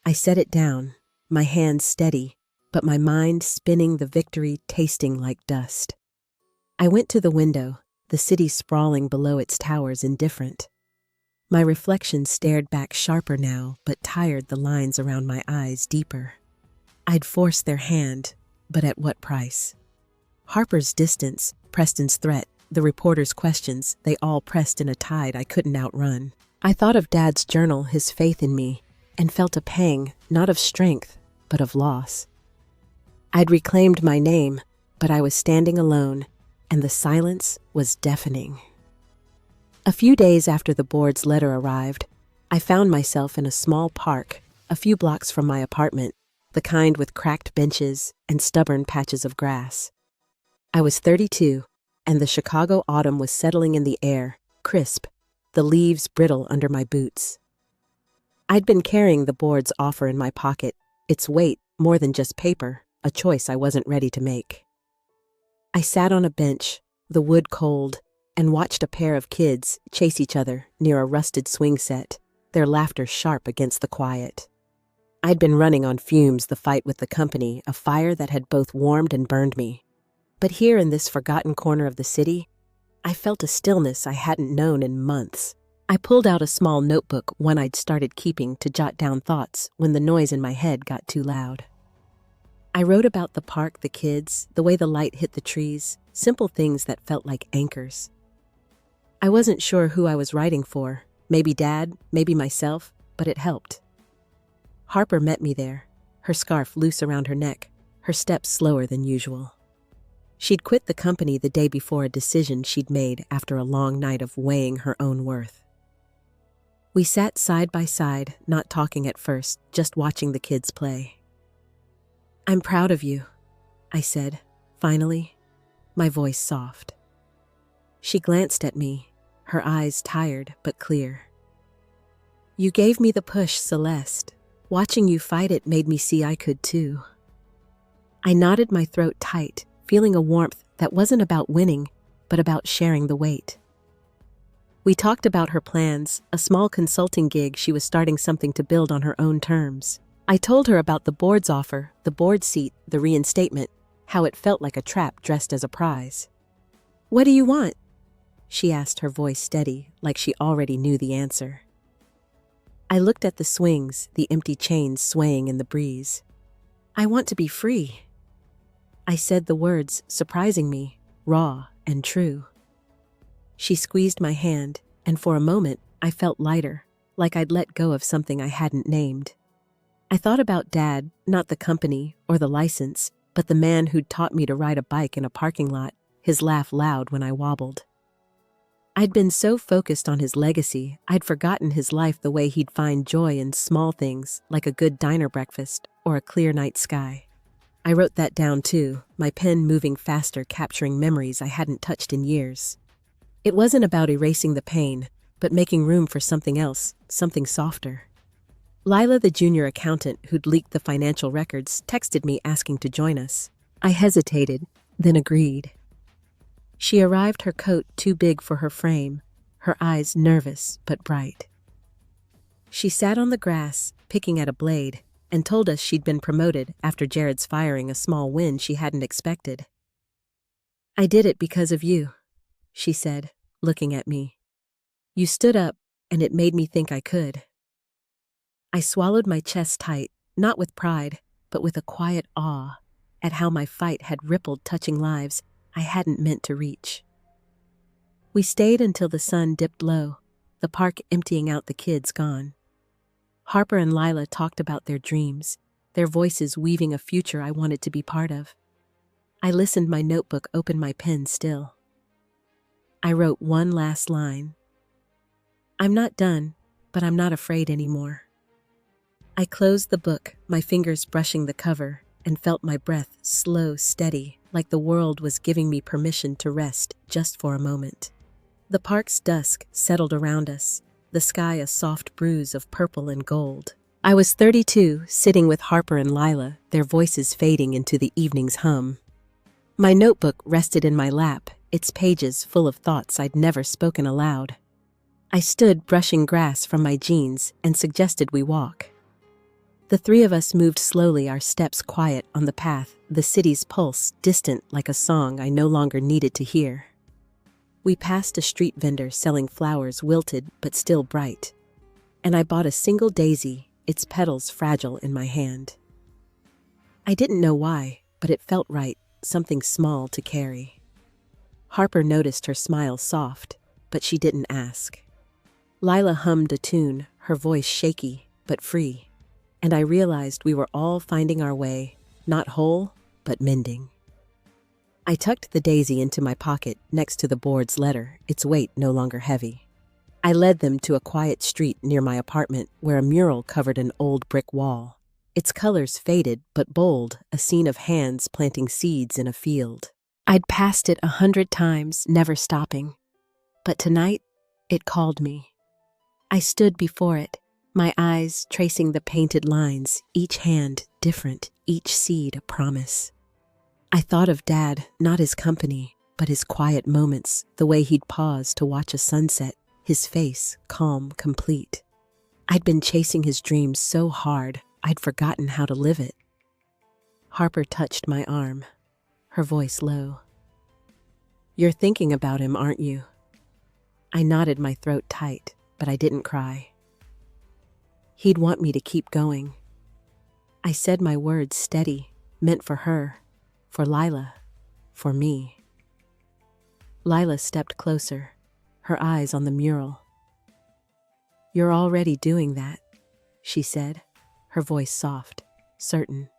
I set it down, my hands steady, but my mind spinning, the victory tasting like dust. I went to the window, the city sprawling below its towers, indifferent. My reflection stared back, sharper now, but tired, the lines around my eyes deeper. I'd forced their hand, but at what price? Harper's distance, Preston's threat, the reporter's questions, they all pressed in a tide I couldn't outrun. I thought of Dad's journal, his faith in me, and felt a pang, not of strength, but of loss. I'd reclaimed my name, but I was standing alone, and the silence was deafening. A few days after the board's letter arrived, I found myself in a small park, a few blocks from my apartment, the kind with cracked benches and stubborn patches of grass. I was 32, and the Chicago autumn was settling in the air, crisp, the leaves brittle under my boots. I'd been carrying the board's offer in my pocket, its weight more than just paper, a choice I wasn't ready to make. I sat on a bench, the wood cold, and watched a pair of kids chase each other near a rusted swing set, their laughter sharp against the quiet. I'd been running on fumes the fight with the company, a fire that had both warmed and burned me. But here in this forgotten corner of the city, I felt a stillness I hadn't known in months. I pulled out a small notebook, one I'd started keeping to jot down thoughts when the noise in my head got too loud. I wrote about the park, the kids, the way the light hit the trees, simple things that felt like anchors. I wasn't sure who I was writing for, maybe Dad, maybe myself, but it helped. Harper met me there, her scarf loose around her neck, her steps slower than usual. She'd quit the company the day before a decision she'd made after a long night of weighing her own worth. We sat side by side, not talking at first, just watching the kids play. "I'm proud of you," I said, finally, my voice soft. She glanced at me, her eyes tired but clear. "You gave me the push, Celeste. Watching you fight it made me see I could too." I knotted my throat tight, feeling a warmth that wasn't about winning, but about sharing the weight. We talked about her plans, a small consulting gig she was starting, something to build on her own terms. I told her about the board's offer, the board seat, the reinstatement, how it felt like a trap dressed as a prize. "What do you want?" she asked, her voice steady, like she already knew the answer. I looked at the swings, the empty chains swaying in the breeze. "I want to be free." I said the words, surprising me, raw and true. She squeezed my hand, and for a moment, I felt lighter, like I'd let go of something I hadn't named. I thought about Dad, not the company or the license, but the man who'd taught me to ride a bike in a parking lot, his laugh loud when I wobbled. I'd been so focused on his legacy, I'd forgotten his life, the way he'd find joy in small things, like a good diner breakfast or a clear night sky. I wrote that down too, my pen moving faster, capturing memories I hadn't touched in years. It wasn't about erasing the pain, but making room for something else, something softer. Lila, the junior accountant who'd leaked the financial records, texted me asking to join us. I hesitated, then agreed. She arrived, her coat too big for her frame, her eyes nervous but bright. She sat on the grass, picking at a blade, and told us she'd been promoted after Jared's firing, a small win she hadn't expected. "I did it because of you," she said, looking at me. "You stood up, and it made me think I could." I swallowed my chest tight, not with pride, but with a quiet awe at how my fight had rippled, touching lives I hadn't meant to reach. We stayed until the sun dipped low, the park emptying out, the kids gone. Harper and Lila talked about their dreams, their voices weaving a future I wanted to be part of. I listened, my notebook open, my pen still. I wrote one last line. "I'm not done, but I'm not afraid anymore." I closed the book, my fingers brushing the cover, and felt my breath slow, steady, like the world was giving me permission to rest just for a moment. The park's dusk settled around us, the sky a soft bruise of purple and gold. I was 32, sitting with Harper and Lila, their voices fading into the evening's hum. My notebook rested in my lap, its pages full of thoughts I'd never spoken aloud. I stood brushing grass from my jeans and suggested we walk. The three of us moved slowly, our steps quiet on the path, the city's pulse distant like a song I no longer needed to hear. We passed a street vendor selling flowers, wilted but still bright, and I bought a single daisy, its petals fragile in my hand. I didn't know why, but it felt right, something small to carry. Harper noticed, her smile soft, but she didn't ask. Lila hummed a tune, her voice shaky but free. And I realized we were all finding our way, not whole, but mending. I tucked the daisy into my pocket next to the board's letter, its weight no longer heavy. I led them to a quiet street near my apartment where a mural covered an old brick wall. Its colors faded but bold, a scene of hands planting seeds in a field. I'd passed it 100 times, never stopping. But tonight, it called me. I stood before it, my eyes tracing the painted lines, each hand different, each seed a promise. I thought of Dad, not his company, but his quiet moments, the way he'd pause to watch a sunset, his face calm, complete. I'd been chasing his dreams so hard, I'd forgotten how to live it. Harper touched my arm, her voice low. "You're thinking about him, aren't you?" I nodded, my throat tight, but I didn't cry. "He'd want me to keep going." I said my words steady, meant for her, for Lila, for me. Lila stepped closer, her eyes on the mural. "You're already doing that," she said, her voice soft, certain.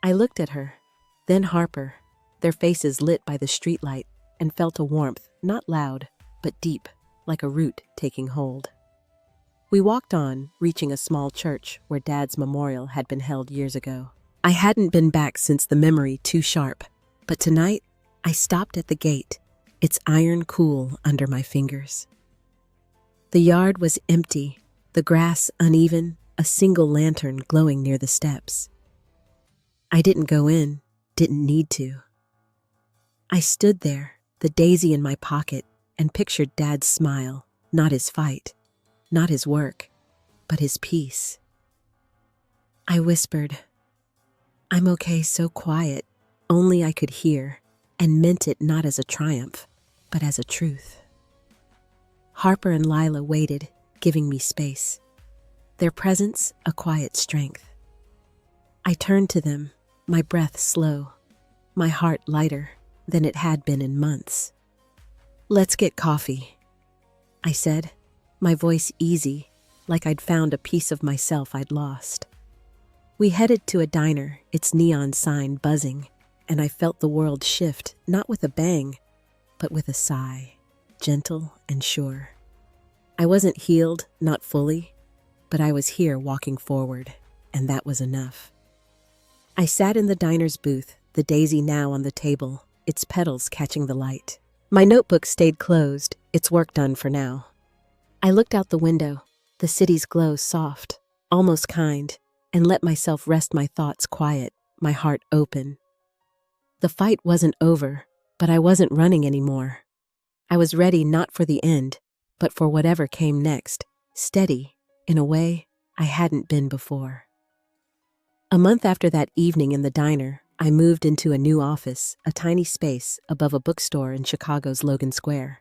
I looked at her, then Harper, their faces lit by the streetlight, and felt a warmth, not loud, but deep, like a root taking hold. We walked on, reaching a small church where Dad's memorial had been held years ago. I hadn't been back since, the memory too sharp, but tonight I stopped at the gate, its iron cool under my fingers. The yard was empty, the grass uneven, a single lantern glowing near the steps. I didn't go in, didn't need to. I stood there, the daisy in my pocket, and pictured Dad's smile, not his fight, not his work, but his peace. I whispered, "I'm okay," so quiet, only I could hear, and meant it not as a triumph, but as a truth. Harper and Lila waited, giving me space. Their presence, a quiet strength. I turned to them, my breath slow, my heart lighter than it had been in months. "Let's get coffee," I said, my voice easy, like I'd found a piece of myself I'd lost. We headed to a diner, its neon sign buzzing, and I felt the world shift, not with a bang, but with a sigh, gentle and sure. I wasn't healed, not fully, but I was here walking forward, and that was enough. I sat in the diner's booth, the daisy now on the table, its petals catching the light. My notebook stayed closed, its work done for now. I looked out the window, the city's glow soft, almost kind, and let myself rest, my thoughts quiet, my heart open. The fight wasn't over, but I wasn't running anymore. I was ready not for the end, but for whatever came next, steady, in a way I hadn't been before. A month after that evening in the diner, I moved into a new office, a tiny space above a bookstore in Chicago's Logan Square.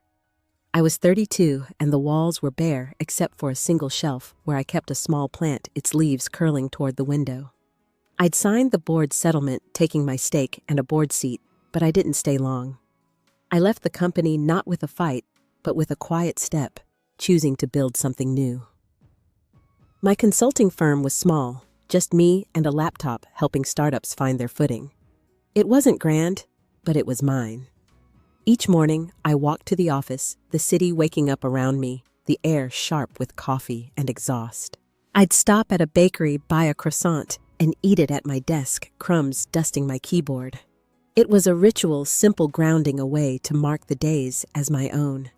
I was 32, and the walls were bare except for a single shelf where I kept a small plant, its leaves curling toward the window. I'd signed the board settlement, taking my stake and a board seat, but I didn't stay long. I left the company not with a fight, but with a quiet step, choosing to build something new. My consulting firm was small, just me and a laptop helping startups find their footing. It wasn't grand, but it was mine. Each morning, I walked to the office, the city waking up around me, the air sharp with coffee and exhaust. I'd stop at a bakery, buy a croissant, and eat it at my desk, crumbs dusting my keyboard. It was a ritual, simple grounding, a way to mark the days as my own.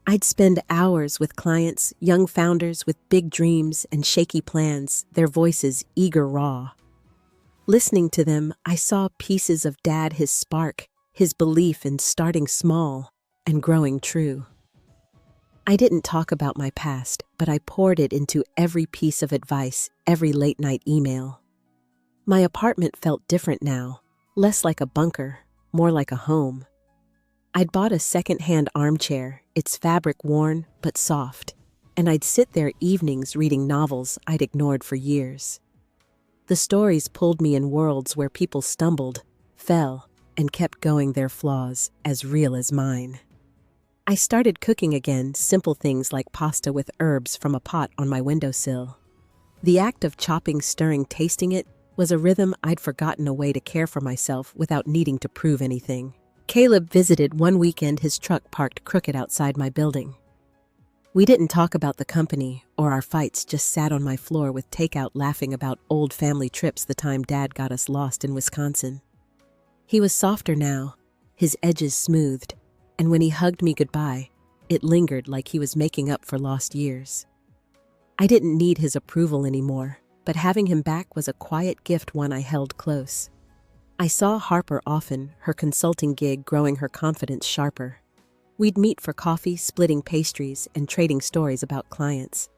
I'd spend hours with clients, young founders with big dreams and shaky plans, their voices eager, raw. Listening to them, I saw pieces of Dad, his spark, his belief in starting small and growing true. I didn't talk about my past, but I poured it into every piece of advice, every late-night email. My apartment felt different now, less like a bunker, more like a home. I'd bought a second-hand armchair, its fabric worn but soft, and I'd sit there evenings reading novels I'd ignored for years. The stories pulled me in worlds where people stumbled, fell, and kept going, their flaws as real as mine. I started cooking again, simple things like pasta with herbs from a pot on my windowsill. The act of chopping, stirring, tasting it was a rhythm I'd forgotten, a way to care for myself without needing to prove anything. Caleb visited one weekend, his truck parked crooked outside my building. We didn't talk about the company or our fights, just sat on my floor with takeout, laughing about old family trips, the time Dad got us lost in Wisconsin. He was softer now, his edges smoothed, and when he hugged me goodbye, it lingered like he was making up for lost years. I didn't need his approval anymore, but having him back was a quiet gift, one I held close. I saw Harper often, her consulting gig growing her confidence sharper. We'd meet for coffee, splitting pastries and trading stories about clients.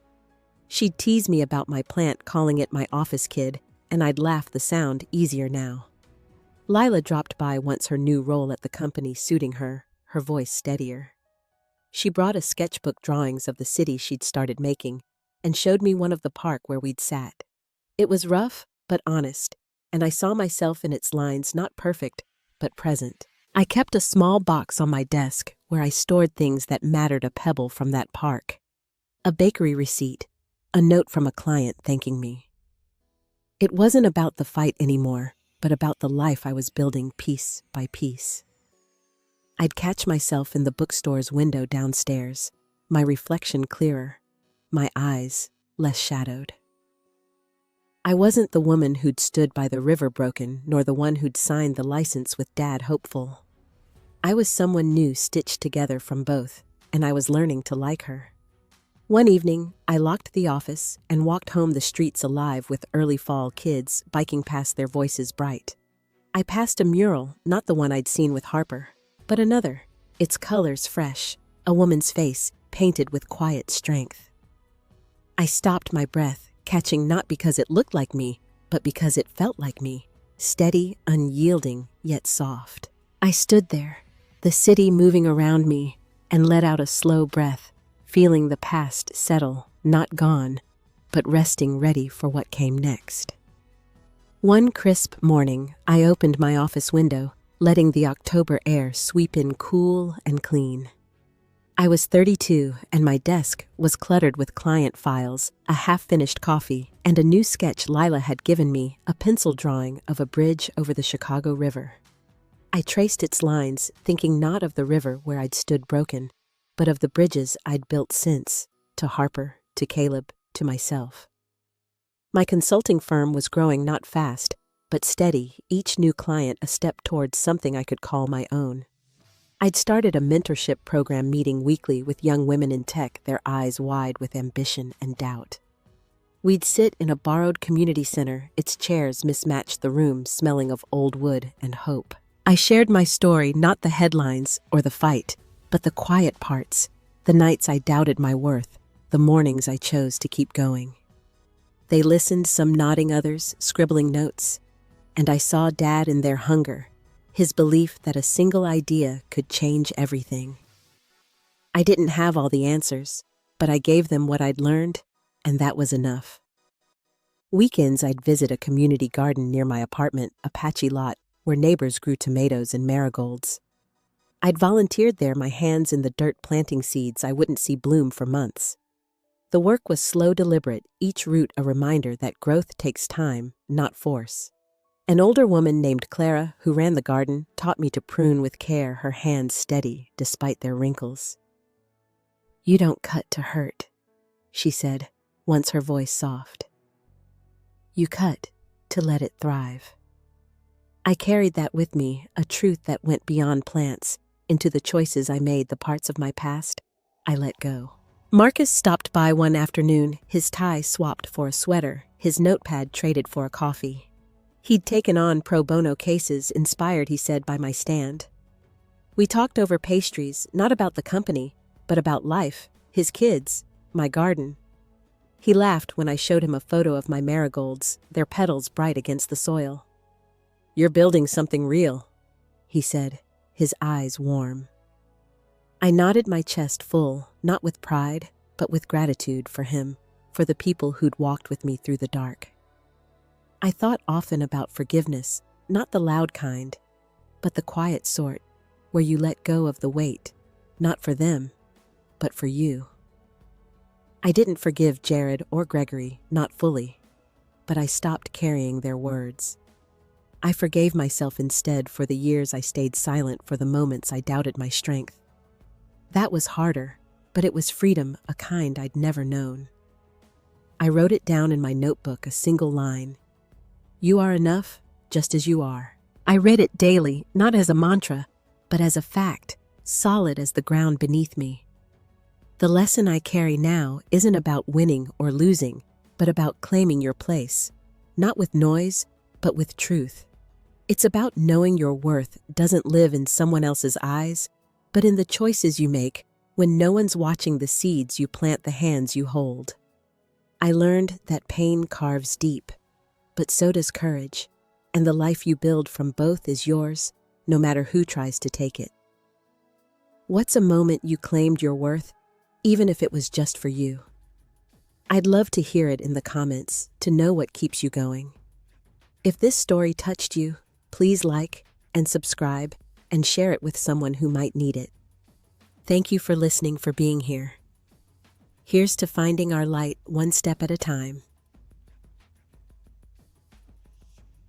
She'd tease me about my plant, calling it my office kid, and I'd laugh the sound easier now. Lila dropped by once, her new role at the company suiting her, her voice steadier. She brought a sketchbook drawings of the city she'd started making and showed me one of the park where we'd sat. It was rough, but honest, and I saw myself in its lines, not perfect, but present. I kept a small box on my desk where I stored things that mattered, a pebble from that park, a bakery receipt, a note from a client thanking me. It wasn't about the fight anymore, but about the life I was building piece by piece. I'd catch myself in the bookstore's window downstairs, my reflection clearer, my eyes less shadowed. I wasn't the woman who'd stood by the river broken, nor the one who'd signed the license with Dad hopeful. I was someone new stitched together from both, and I was learning to like her. One evening, I locked the office and walked home, the streets alive with early fall kids biking past, their voices bright. I passed a mural, not the one I'd seen with Harper, but another, its colors fresh, a woman's face painted with quiet strength. I stopped, my breath catching, not because it looked like me, but because it felt like me, steady, unyielding, yet soft. I stood there, the city moving around me, and let out a slow breath, feeling the past settle, not gone, but resting, ready for what came next. One crisp morning, I opened my office window, letting the October air sweep in cool and clean. I was 32, and my desk was cluttered with client files, a half-finished coffee, and a new sketch Lila had given me, a pencil drawing of a bridge over the Chicago River. I traced its lines, thinking not of the river where I'd stood broken, but of the bridges I'd built since, to Harper, to Caleb, to myself. My consulting firm was growing, not fast, but steady, each new client a step towards something I could call my own. I'd started a mentorship program, meeting weekly with young women in tech, their eyes wide with ambition and doubt. We'd sit in a borrowed community center, its chairs mismatched the room, smelling of old wood and hope. I shared my story, not the headlines or the fight, but the quiet parts, the nights I doubted my worth, the mornings I chose to keep going. They listened, some nodding, others scribbling notes, and I saw Dad in their hunger, his belief that a single idea could change everything. I didn't have all the answers, but I gave them what I'd learned, and that was enough. Weekends I'd visit a community garden near my apartment, a patchy lot where neighbors grew tomatoes and marigolds. I'd volunteered there, my hands in the dirt planting seeds I wouldn't see bloom for months. The work was slow, deliberate, each root a reminder that growth takes time, not force. An older woman named Clara, who ran the garden, taught me to prune with care, her hands steady despite their wrinkles. "You don't cut to hurt," she said, once her voice soft. "You cut to let it thrive." I carried that with me, a truth that went beyond plants, into the choices I made, the parts of my past I let go. Marcus stopped by one afternoon, his tie swapped for a sweater, his notepad traded for a coffee. He'd taken on pro bono cases, inspired, he said, by my stand. We talked over pastries, not about the company, but about life, his kids, my garden. He laughed when I showed him a photo of my marigolds, their petals bright against the soil. "You're building something real," he said, his eyes warm. I nodded, my chest full, not with pride, but with gratitude for him, for the people who'd walked with me through the dark. I thought often about forgiveness, not the loud kind, but the quiet sort, where you let go of the weight, not for them, but for you. I didn't forgive Jared or Gregory, not fully, but I stopped carrying their words. I forgave myself instead for the years I stayed silent, for the moments I doubted my strength. That was harder, but it was freedom, a kind I'd never known. I wrote it down in my notebook, a single line. "You are enough, just as you are." I read it daily, not as a mantra, but as a fact, solid as the ground beneath me. The lesson I carry now isn't about winning or losing, but about claiming your place, not with noise, but with truth. It's about knowing your worth doesn't live in someone else's eyes, but in the choices you make when no one's watching, the seeds you plant, the hands you hold. I learned that pain carves deep, but so does courage, and the life you build from both is yours, no matter who tries to take it. What's a moment you claimed your worth, even if it was just for you? I'd love to hear it in the comments to know what keeps you going. If this story touched you, please like and subscribe and share it with someone who might need it. Thank you for listening, for being here. Here's to finding our light one step at a time.